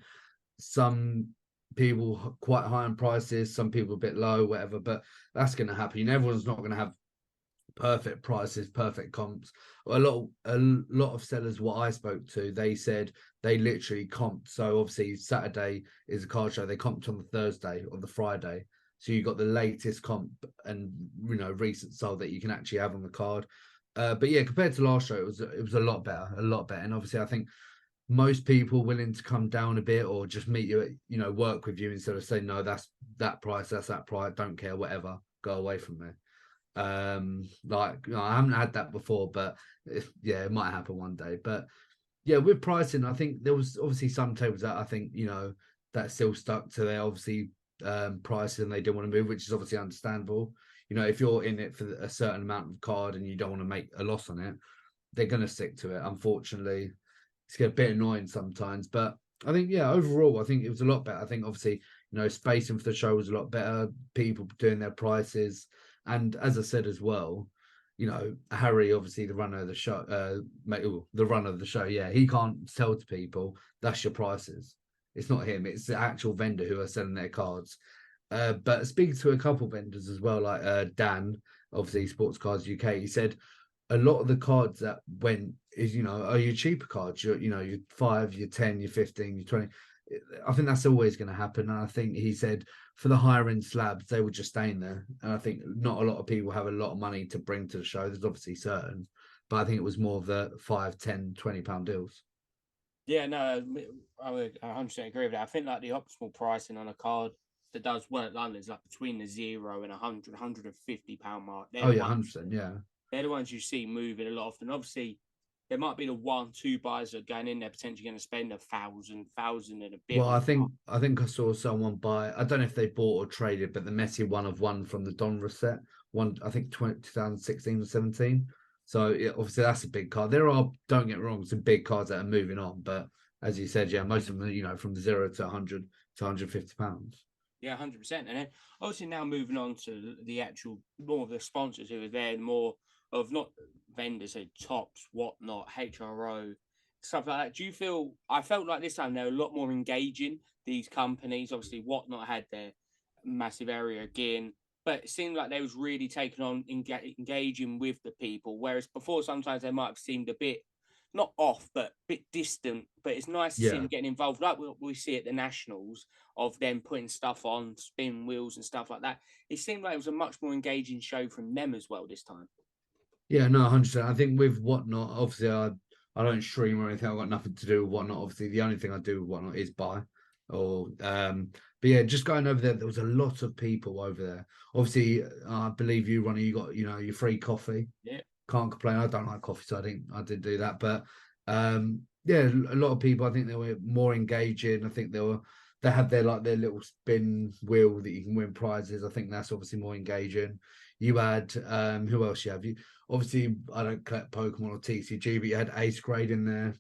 some people quite high on prices, some people a bit low, whatever, but that's going to happen. Everyone's not going to have perfect prices, perfect comps. A lot of sellers, what I spoke to, they said they literally comped. So obviously Saturday is a card show. They comped on the Thursday or the Friday. So you got the latest comp and recent sold that you can actually have on the card. But yeah, compared to last show, it was a lot better, a lot better. And obviously, I think most people willing to come down a bit or just meet you at, work with you instead of saying no, that's that price, don't care, whatever, go away from there. I haven't had that before, but yeah, it might happen one day. But yeah, with pricing, I think there was obviously some tables that I think that still stuck to their obviously pricing and they didn't want to move, which is obviously understandable. If you're in it for a certain amount of card and you don't want to make a loss on it, they're going to stick to it. Unfortunately, it's a bit annoying sometimes, but I think overall, I think it was a lot better. I think obviously spacing for the show was a lot better. People doing their prices, and as I said as well, Harry, obviously the runner of the show, the runner of the show, yeah, he can't sell to people. That's your prices. It's not him. It's the actual vendor who are selling their cards. But speaking to a couple vendors as well, like Dan, obviously Sports Cards UK, he said a lot of the cards that went is are your cheaper cards, your your 5, your 10, your 15, your 20. I think that's always going to happen, and I think he said for the higher end slabs they were just staying there, and I think not a lot of people have a lot of money to bring to the show. There's obviously certain, but I think it was more of the 5, 10, 20 pound deals. Yeah, no, I would 100% agree with that. I think like the optimal pricing on a card that does work London is like between the 0 and 100, £150 mark. Oh yeah, 100%, yeah. They're the ones you see moving a lot often. Obviously, there might be the 1, 2 buyers that are going in there potentially going to spend £1,000 and a bit. Well, I think I saw someone buy. I don't know if they bought or traded, but the Messi one of one from the Donruss set, one I think 2016 or 17. So yeah, obviously that's a big card. There are, don't get me wrong, some big cards that are moving on, but as you said, yeah, most of them, from the 0 to 100 to £150. Yeah, 100%. And then obviously now moving on to the actual more of the sponsors who are there, more of not vendors, so Tops, Whatnot, HRO, stuff like that. Do you feel? I felt like this time they're a lot more engaging. These companies, obviously, Whatnot had their massive area again, but it seemed like they was really taking on engaging with the people. Whereas before, sometimes they might have seemed a bit not off, but a bit distant. But it's nice to see them getting involved, like we see at the Nationals, of them putting stuff on spin wheels and stuff like that. It seemed like it was a much more engaging show from them as well this time. Yeah, no, 100%. I think with Whatnot, obviously, I don't stream or anything. I've got nothing to do with Whatnot. Obviously, the only thing I do with Whatnot is buy. But yeah, just going over there was a lot of people over there. Obviously, I believe you, Ronnie, you got your free coffee. Yeah, can't complain. I don't like coffee, so I didn't do that. But yeah, a lot of people. I think they were more engaging. I think they had their little spin wheel that you can win prizes. I think that's obviously more engaging. You had who else you have? You obviously I don't collect Pokemon or TCG, but you had Ace Grade in there.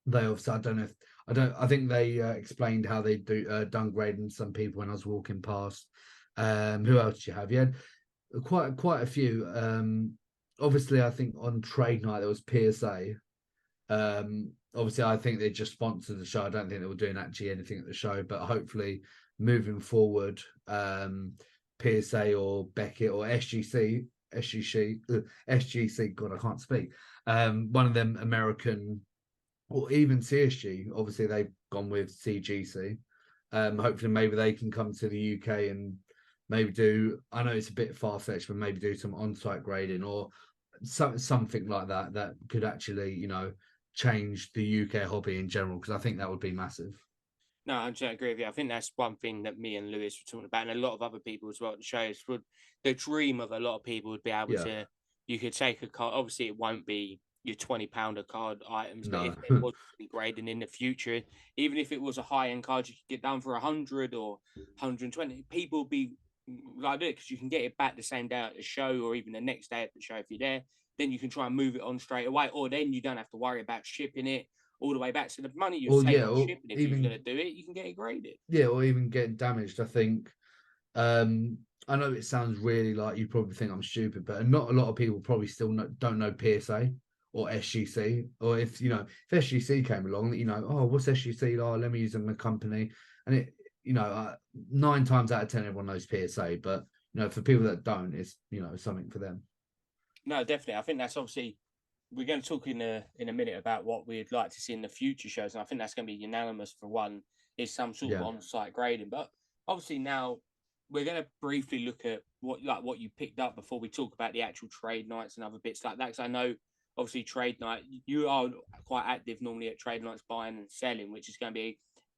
They obviously I think they explained how they do downgrading some people when I was walking past. Who else do you have? You had quite a few. Obviously, I think on trade night there was PSA. Obviously, I think they just sponsored the show. I don't think they were doing actually anything at the show, but hopefully, moving forward, PSA or Beckett or SGC. God, I can't speak. One of them American or even CSG. Obviously, they've gone with CGC. Hopefully, maybe they can come to the UK and maybe do. I know it's a bit far fetched, but maybe do some on-site grading or something like that that could actually, change the UK hobby in general. Because I think that would be massive. no, I agree with you. I think that's one thing that me and Lewis were talking about, and a lot of other people as well at the shows. Would the dream of a lot of people would be able to. You could take a card. Obviously, it won't be your £20 a card items, but No. if there was grading in the future, even if it was a high end card, you could get done for 100 or 120. People would be like it, because you can get it back the same day at the show, or even the next day at the show if you're there. Then you can try and move it on straight away, or then you don't have to worry about shipping it all the way back. So the money you save on or shipping, if you're even going to do it, you can get it graded. or even getting damaged. I think I know it sounds really like you probably think I'm stupid, but not a lot of people probably still don't know PSA or SGC, or if if SGC came along, oh, what's SGC? Oh, let me use them in a company, and it 9 times out of 10 everyone knows PSA, but for people that don't, it's something for them. No, definitely. I think that's obviously we're going to talk in a minute about what we'd like to see in the future shows, and I think that's going to be unanimous for one is some sort of on-site grading. But obviously now we're going to briefly look at what you picked up before we talk about the actual trade nights and other bits like that. Because I know obviously trade night, you are quite active normally at trade nights buying and selling, which is going to be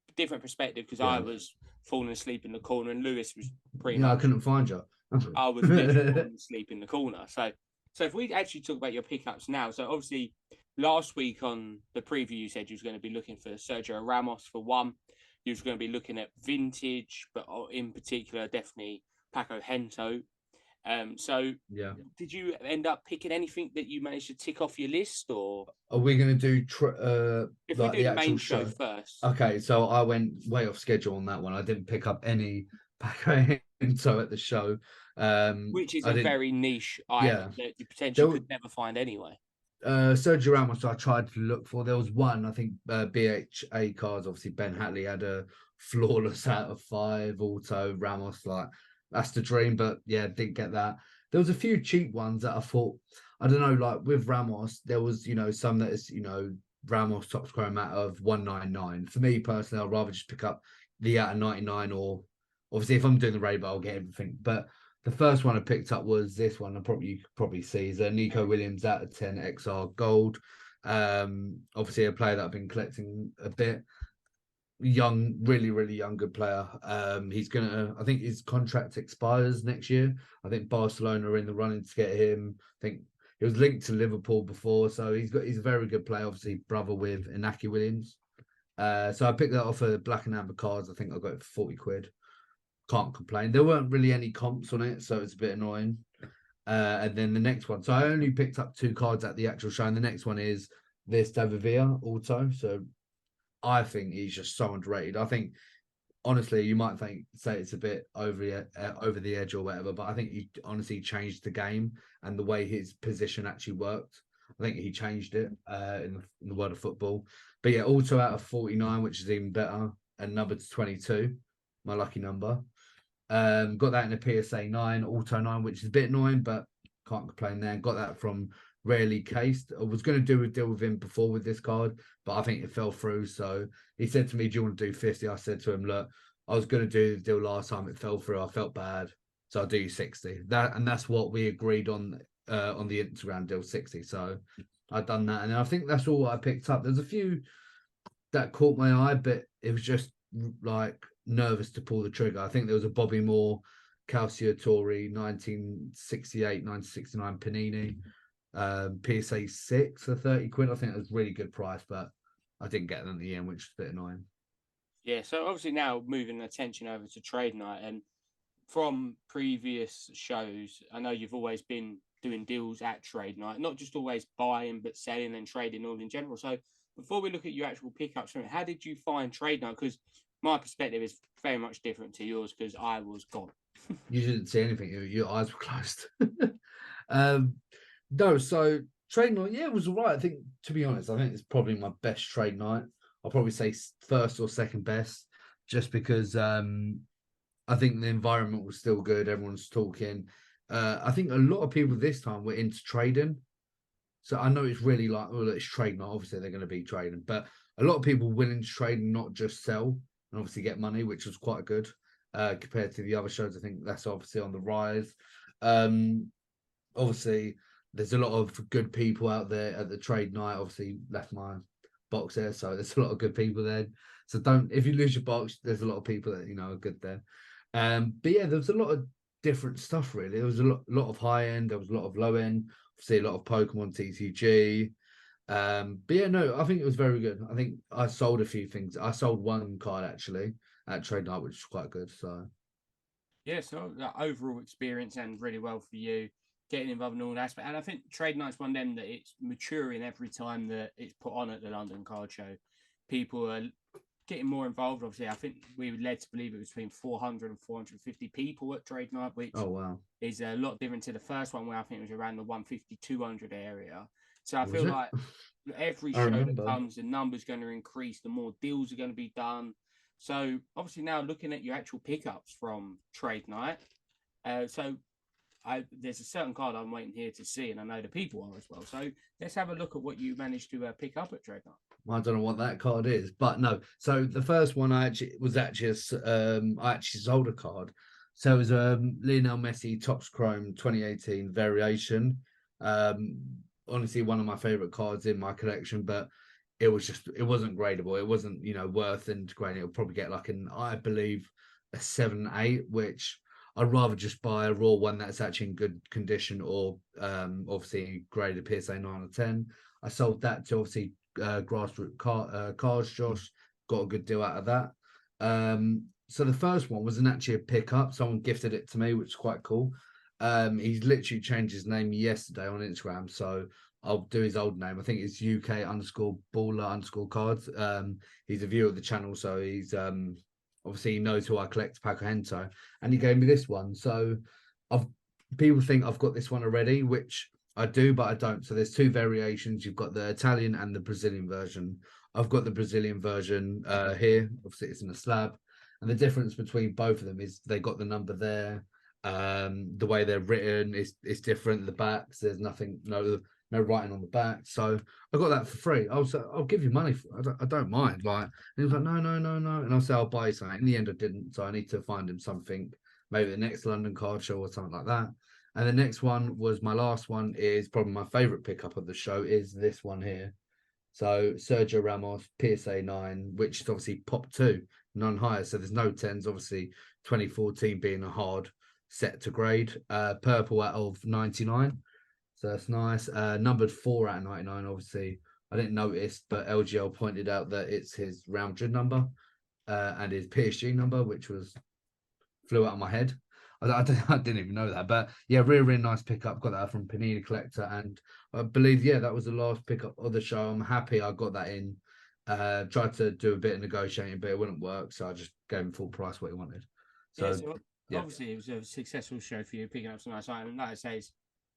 a different perspective because I was falling asleep in the corner and Lewis was pretty much. I couldn't find you. I was literally falling asleep in the corner. So if we actually talk about your pickups now, so obviously last week on the preview, you said you was going to be looking for Sergio Ramos for one. You was going to be looking at vintage, but in particular, definitely Paco Gento. So did you end up picking anything that you managed to tick off your list, or are we going to do if like we do the the actual main show first? Okay, so I went way off schedule on that one. I didn't pick up any Paco Gento at the show. Which is a very niche item that you potentially could never find anyway. Sergio Ramos, I tried to look for. There was one, I think, BHA cards. Obviously, Ben Hatley had a flawless out of 5 auto. Ramos, like that's the dream, but didn't get that. There was a few cheap ones that I thought, I don't know, like with Ramos, there was some that is Ramos top scoring matter of 199. For me personally, I'd rather just pick up the out of 99, or obviously if I'm doing the rainbow, I'll get everything. But the first one I picked up was this one. You could probably see is a Nico Williams out of 10 XR gold. Obviously a player that I've been collecting a bit. Young, really, really young, good player. I think his contract expires next year. I think Barcelona are in the running to get him. I think he was linked to Liverpool before, so he's a very good player. Obviously, brother with Inaki Williams. So I picked that off of Black and Amber cards. I think I got it for 40 quid. Can't complain. There weren't really any comps on it, so it's a bit annoying. And then the next one. So I only picked up 2 cards at the actual show, and the next one is this David Villa auto. So I think he's just so underrated. I think, honestly, you might say it's a bit over the edge or whatever, but I think he honestly changed the game and the way his position actually worked. I think he changed it in the world of football. But auto out of 49, which is even better, and number 22, my lucky number. Got that in a PSA 9, auto 9, which is a bit annoying, but can't complain there. Got that from Rarely Cased. I was going to do a deal with him before with this card, but I think it fell through. So he said to me, do you want to do 50? I said to him, look, I was going to do the deal last time. It fell through. I felt bad. So I'll do you 60. That's what we agreed on the Instagram deal, 60. So I've done that. And I think that's all I picked up. There's a few that caught my eye, but it was just like nervous to pull the trigger. I think there was a Bobby Moore, Calciatore, 1968, 1969 Panini, PSA 6 for 30 quid. I think it was a really good price, but I didn't get them in the end, which is a bit annoying. Yeah, so obviously now moving attention over to trade night, and from previous shows, I know you've always been doing deals at trade night, not just always buying, but selling and trading all in general. So before we look at your actual pickups, how did you find trade night? Because my perspective is very much different to yours because I was gone. You didn't see anything. Your eyes were closed. No, so trade night, it was all right. I think, to be honest, I think it's probably my best trade night. I'll probably say first or second best, just because I think the environment was still good. Everyone's talking. I think a lot of people this time were into trading. So I know it's really like, well, it's trade night. Obviously, they're going to be trading, but a lot of people willing to trade and not just sell and obviously get money, which was quite good compared to the other shows. I think that's obviously on the rise. Obviously, there's a lot of good people out there at the trade night. Obviously, left my box there, so there's a lot of good people there. So if you lose your box, there's a lot of people that are good there. But there was a lot of different stuff really. There was a lot of high end, there was a lot of low end. Obviously, a lot of Pokemon TCG. I think it was very good. I think I sold a few things. I sold one card actually at trade night, which was quite good. So Yeah, so overall experience and really well for you getting involved in all that aspect. And I think Trade Night's one of them that it's maturing every time that it's put on at the London Card Show. People are getting more involved. Obviously, I think we were led to believe it was between 400 and 450 people at Trade Night, which wow, is a lot different to the first one where I think it was around the 150, 200 area. So I was feel it? like every I show that remember. comes, the number's going to increase, the more deals are going to be done. So obviously now looking at your actual pickups from Trade Night, there's a certain card I'm waiting here to see, and I know the people are as well. So let's have a look at what you managed to pick up at Trade Night. I don't know what that card is, but no. So the first one I actually sold a card. So it was Lionel Messi Topps Chrome 2018 variation. Honestly, one of my favorite cards in my collection, but it wasn't gradable. It wasn't worth integrating. It'll probably get like I believe a 7-8, which I'd rather just buy a raw one that's actually in good condition, or obviously graded PSA 9 or 10. I sold that to obviously grassroots cars. Josh got a good deal out of that. So the first one wasn't actually a pickup. Someone gifted it to me, which is quite cool. He's literally changed his name yesterday on Instagram, so I'll do his old name. I think it's UK_baller_cards. He's a viewer of the channel, so he's obviously he knows who I collect, Paco Hento, and he gave me this one. So people think I've got this one already, which I do, but I don't. So there's two variations. You've got the Italian and the Brazilian version. I've got the Brazilian version here. Obviously, it's in a slab. And the difference between both of them is they got the number there. The way they're written is different. The backs, there's nothing, no writing on the back. So I got that for free. I'll give you money for it. I don't mind. Like, and he was like, no. And I'll say I'll buy something. In the end, I didn't. So I need to find him something, maybe the next London Card Show or something like that. And the next one was my last one, is probably my favorite pickup of the show, is this one here. So Sergio Ramos, PSA 9, which is obviously Pop 2, none higher. So there's no 10s, obviously 2014 being a hard set to grade. Purple out of 99. So that's nice. Numbered 4 out of 99, obviously. I didn't notice, but LGL pointed out that it's his Real Madrid number and his PSG number, which flew out of my head. I didn't even know that, but yeah, really nice pickup. Got that from Panini Collector, and I believe that was the last pickup of the show. I'm happy I got that in. Tried to do a bit of negotiating, but it wouldn't work, so I just gave him full price what he wanted. So obviously it was a successful show for you, picking up some nice items. Like I say,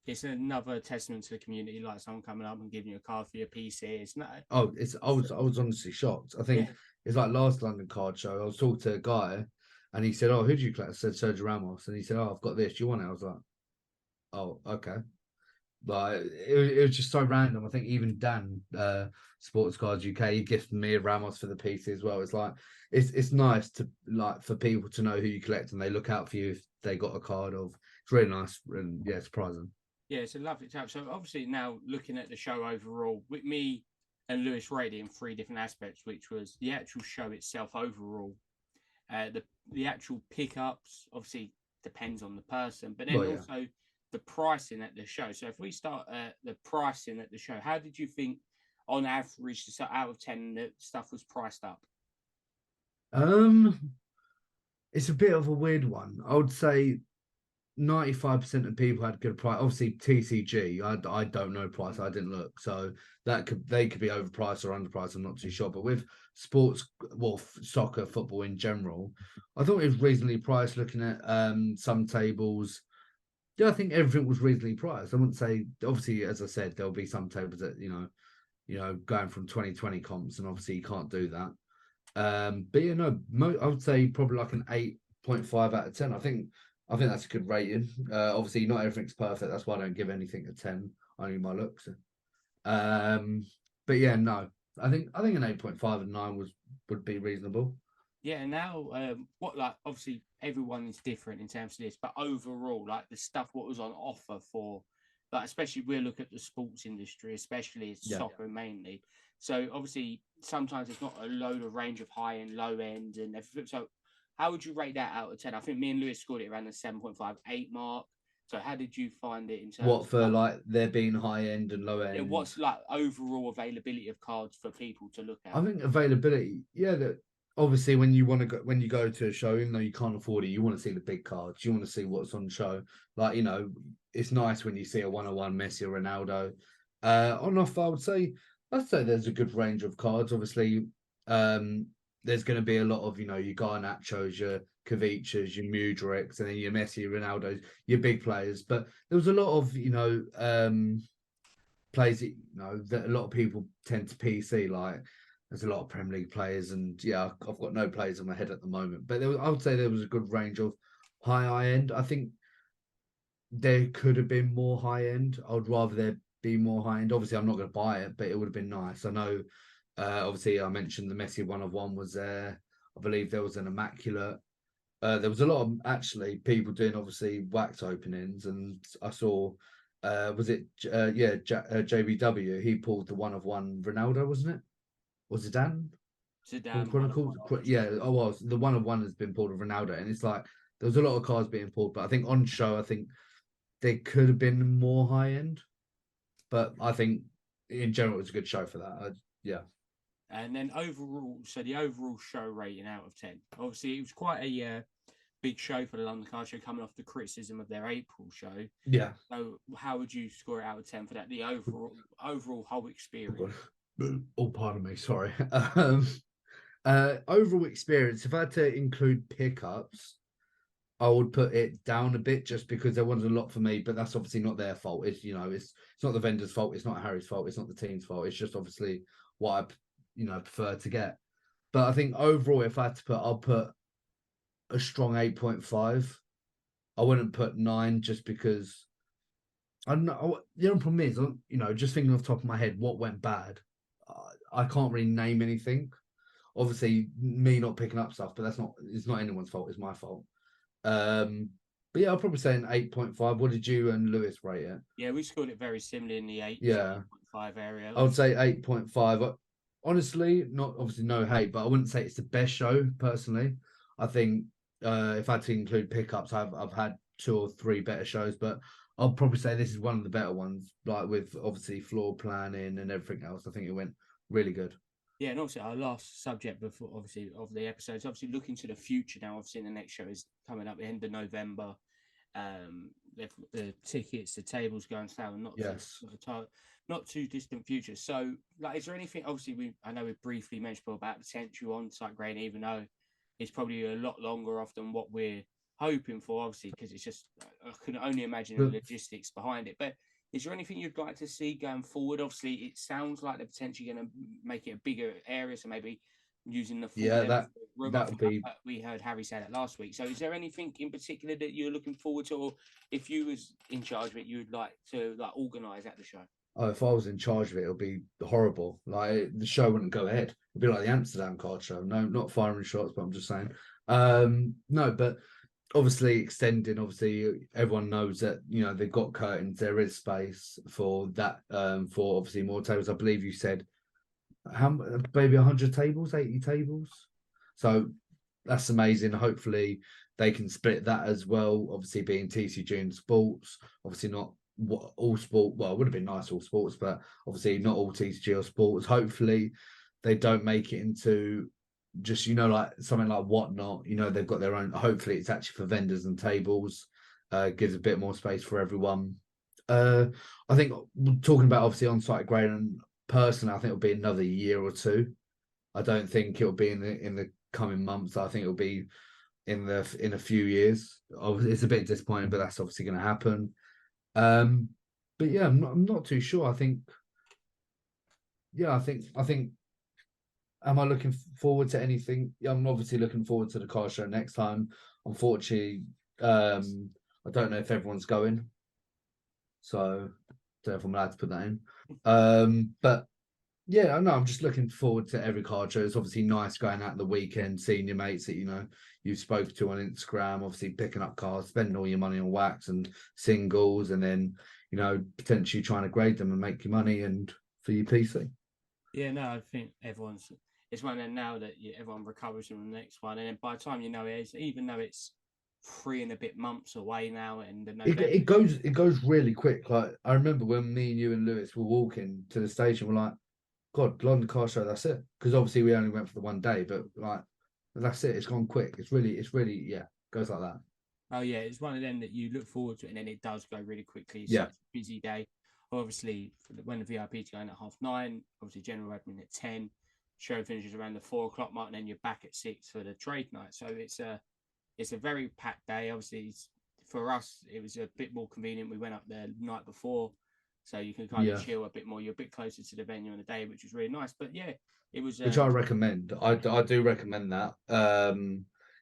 it's another testament to the community, like someone coming up and giving you a card for your PC. It's not. I was honestly shocked. I think it's like last London Card Show. I was talking to a guy, and he said, "Oh, who do you collect?" I said Sergio Ramos, and he said, "Oh, I've got this. Do you want it?" I was like, "Oh, okay." But it was just so random. I think even Dan, Sports Cards UK, he gifted me a Ramos for the PC as well. It's like it's nice to for people to know who you collect, and they look out for you if they got a card of. It's really nice and surprising. Yeah, it's a lovely tap. So obviously now looking at the show overall, with me and Lewis rated in 3 different aspects, which was the actual show itself overall, the actual pickups obviously depends on the person, but then also the pricing at the show. So if we start at the pricing at the show, how did you think on average, out of 10, the stuff was priced up? It's a bit of a weird one. I would say 95% of people had good price. Obviously, TCG, I don't know price. I didn't look, so they could be overpriced or underpriced. I'm not too sure. But with sports, soccer, football in general, I thought it was reasonably priced. Looking at some tables, I think everything was reasonably priced. I wouldn't say, obviously, as I said, there'll be some tables that going from 2020 comps, and obviously you can't do that. But I would say probably like an 8.5 out of 10. I think that's a good rating. Obviously, not everything's perfect. That's why I don't give anything a 10. Only my looks. But yeah, no. I think an 8.5 and 9 would be reasonable. Yeah. Now, obviously everyone is different in terms of this, but overall, like the stuff what was on offer for, like especially we look at the sports industry, especially soccer mainly. So obviously sometimes it's not a load of range of high and low end and everything. So how would you rate that out of 10? I think me and Lewis scored it around the 7.5, 8 mark. So how did you find it in terms of like there being high end and low end? Yeah, what's like overall availability of cards for people to look at? I think availability, obviously when you go to a show, even though you can't afford it, you want to see the big cards. You want to see what's on show. Like, it's nice when you see a 101 Messi or Ronaldo. On offer, I'd say there's a good range of cards. Obviously, there's going to be a lot of, your Garnachos, your Kavicas, your Mudriks, and then your Messi, Ronaldos, your big players. But there was a lot of, plays that a lot of people tend to PC. Like, there's a lot of Premier League players, and yeah, I've got no players in my head at the moment. But I would say there was a good range of high end. I think there could have been more high end. I would rather there be more high end. Obviously, I'm not going to buy it, but it would have been nice. I know. Obviously, I mentioned the Messi 1-of-1 was there. I believe there was an immaculate. There was a lot of actually people doing obviously wax openings, and I saw. Was it JBW? He pulled the 1-of-1 Ronaldo, wasn't it? Was it Dan? Zidane Chronicles. Yeah, oh well, the 1-of-1 has been pulled of Ronaldo, and it's like there was a lot of cards being pulled, but I think on show, I think there could have been more high end, but I think in general it was a good show for that. Yeah. And then overall, so the overall show rating out of 10. Obviously, it was quite a big show for the London Car Show, coming off the criticism of their April show. Yeah. So how would you score it out of 10 for that? The overall whole experience. Oh, pardon me. Sorry. Overall experience. If I had to include pickups, I would put it down a bit just because there wasn't a lot for me. But that's obviously not their fault. It's it's not the vendor's fault. It's not Harry's fault. It's not the team's fault. It's just obviously what I prefer to get. But I think overall, if I had to put, I'll put a strong 8.5. I wouldn't put 9 just because I don't know. The only problem is, just thinking off the top of my head, what went bad. I can't really name anything. Obviously, me not picking up stuff, but it's not anyone's fault. It's my fault. But yeah, I'll probably say an 8.5. What did you and Lewis rate it? Yeah, we scored it very similarly in the 8 8.5 area. I would say 8.5. Honestly, not obviously no hate, but I wouldn't say it's the best show personally. I think if I had to include pickups, I've had 2 or 3 better shows, but I'll probably say this is one of the better ones, like with obviously floor planning and everything else. I think it went really good. Yeah, and obviously our last subject before, obviously, of the episodes, obviously looking to the future now. Obviously, the next show is coming up at the end of November. The tickets, the tables going sale, not too distant future. So, like, is there anything? Obviously, I know we briefly mentioned about potential on-site grading, even though it's probably a lot longer off than what we're hoping for. Obviously, because it's just I can only imagine the logistics behind it, but. Is there anything you'd like to see going forward? Obviously, it sounds like they're potentially going to make it a bigger area, so maybe using the full that room. That would be. We heard Harry say that last week. So, is there anything in particular that you're looking forward to, or if you was in charge of it, you'd like to organise at the show? Oh, if I was in charge of it, it would be horrible. Like the show wouldn't go ahead. It'd be like the Amsterdam card show. No, not firing shots, but I'm just saying. No, but. Obviously extending, obviously everyone knows that they've got curtains, there is space for that, for obviously more tables. I believe you said maybe 100 tables, 80 tables, so that's amazing. Hopefully they can split that as well, obviously being TCG and sports, obviously not all sport. Well, it would have been nice all sports, but obviously not all TCG or sports. Hopefully they don't make it into just like something like Whatnot. They've got their own. Hopefully it's actually for vendors and tables, gives a bit more space for everyone. I think talking about obviously on-site grading, personally I think it'll be another year or two. I don't think it'll be in the coming months. I think it'll be in a few years. It's a bit disappointing, but that's obviously going to happen. But yeah, I'm not too sure. I think am I looking forward to anything? Yeah, I'm obviously looking forward to the car show next time. Unfortunately, I don't know if everyone's going, so I don't know if I'm allowed to put that in. But yeah, I know I'm just looking forward to every car show. It's obviously nice going out on the weekend, seeing your mates that you've spoken to on Instagram, obviously picking up cars, spending all your money on wax and singles, and then potentially trying to grade them and make your money and for your PC. Yeah, no, I think it's one of them now that everyone recovers from the next one, and then by the time even though it's 3 and a bit months away now, and it goes really quick. Like I remember when me and you and Lewis were walking to the station, we're like, God, London Car Show, that's it. Because obviously we only went for the one day, but like That's it. It's gone quick. It's really, yeah, goes like that. Oh yeah, it's one of them that you look forward to, and then it does go really quickly. It's Yeah. such a busy day. Obviously, when the VIP's going at 9:30, obviously general admin at 10. Show finishes around the 4 o'clock mark, and then you're back at 6 for the trade night. So it's a very packed day. Obviously, for us, it was a bit more convenient. We went up there the night before, so you can kind of Yeah. chill a bit more. You're a bit closer to the venue on the day, which was really nice. But yeah, it was. Which I recommend. I do recommend that.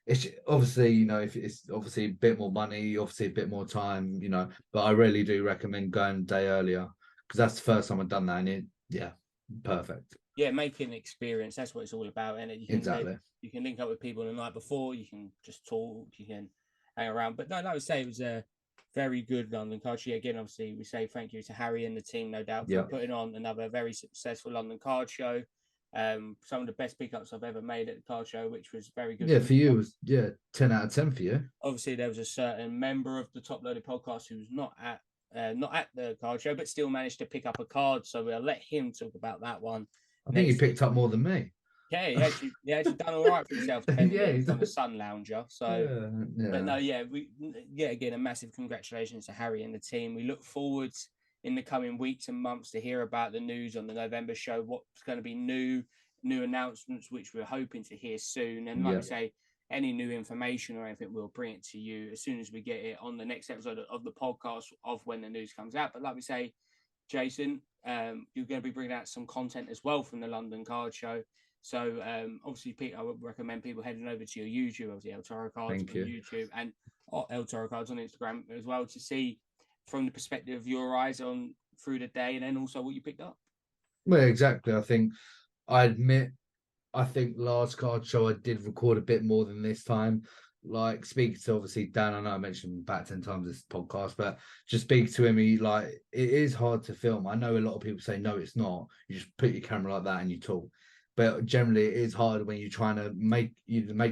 It's obviously, you know, if it's obviously a bit more money, obviously a bit more time, you know, but I really do recommend going a day earlier because that's the first time I've done that, and yeah, perfect. Yeah, making an experience. That's what it's all about, and Exactly. You can link up with people the night before. You can just talk. You can hang around. But no, like I say, it was a very good London card show. Again, obviously, we say thank you to Harry and the team, no doubt, for Yeah. putting on another very successful London card show. Some of the best pickups I've ever made at the card show, which was very good. Yeah, for you, it was 10 out of 10 for you. Obviously, there was a certain member of the Top Loaded podcast who was not at the card show, but still managed to pick up a card. So we'll let him talk about that one. I think he picked up more than me. Yeah, he actually done all right for himself. Yeah, from a Sun Lounger. So, yeah. but no, again, a massive congratulations to Harry and the team. We look forward in the coming weeks and months to hear about the news on the November show. What's going to be new announcements, which we're hoping to hear soon. And like we say, any new information or anything, we'll bring it to you as soon as we get it on the next episode of the podcast of when the news comes out. But like we say, Jason, you're going to be bringing out some content as well from the London Card Show. So obviously, Pete, I would recommend people heading over to your YouTube, obviously El Toro Cards on YouTube and El Toro Cards on Instagram as well, to see from the perspective of your eyes on through the day, and then also what you picked up. Well, exactly. I think last card show I did record a bit more than this time. Like speaking to obviously Dan, I know I mentioned about 10 times this podcast, but just speak to him. It is hard to film. I know a lot of people say no, it's not. You just put your camera like that and you talk. But generally, it is hard when you're trying to make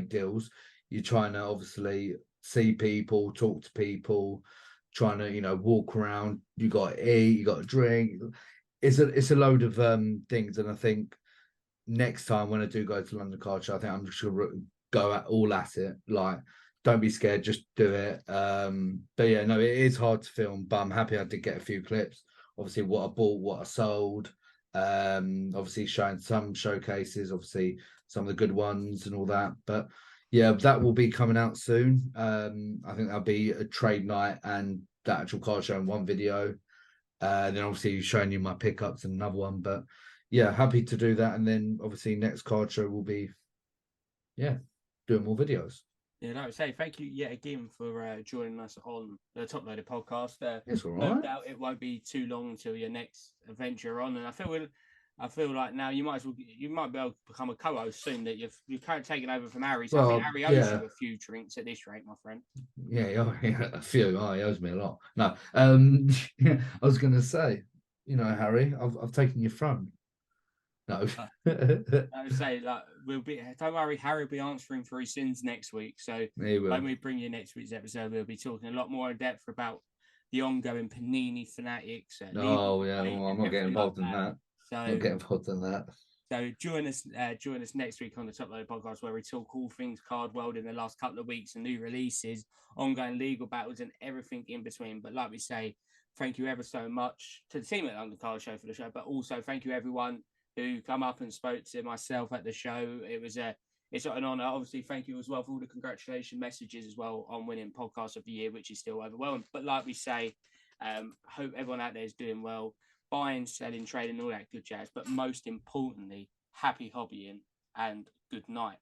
deals. You're trying to obviously see people, talk to people, trying to walk around. You got to eat, you got to drink. It's a load of things, and I think next time when I do go to London Card Show, I think I'm just gonna go all at it. Like, don't be scared, just do it. But yeah, no, it is hard to film, but I'm happy I did get a few clips. Obviously, what I bought, what I sold. Obviously showing some showcases, obviously some of the good ones and all that. But yeah, that will be coming out soon. I think that'll be a trade night and the actual card show in one video. Then obviously showing you my pickups and another one. But yeah, happy to do that. And then obviously next card show will be doing more videos. Yeah, no, say thank you yet again for joining us on the Top Loaded podcast. It's all no right. doubt it won't be too long until your next adventure on, and I feel like now you might be able to become a co-host soon. That you've kind of taken over from Harry. So I think Harry owes you a few drinks at this rate, my friend. Yeah, a few. Oh, he owes me a lot. No, I was going to say, Harry, I've taken your throne. No. I would say don't worry, Harry will be answering for his sins next week. So when we bring you next week's episode, we'll be talking a lot more in depth about the ongoing Panini Fanatics. Oh yeah, well, I'm not getting involved in that. So not getting involved in that. So join us next week on the Top Load podcast, where we talk all things card world in the last couple of weeks and new releases, ongoing legal battles, and everything in between. But like we say, thank you ever so much to the team at London Card Show for the show, but also thank you everyone who come up and spoke to myself at the show. It's an honor. Obviously, thank you as well for all the congratulation messages as well on winning Podcast of the Year, which is still overwhelming. But like we say, hope everyone out there is doing well, buying, selling, trading, all that good jazz. But most importantly, happy hobbying and good night.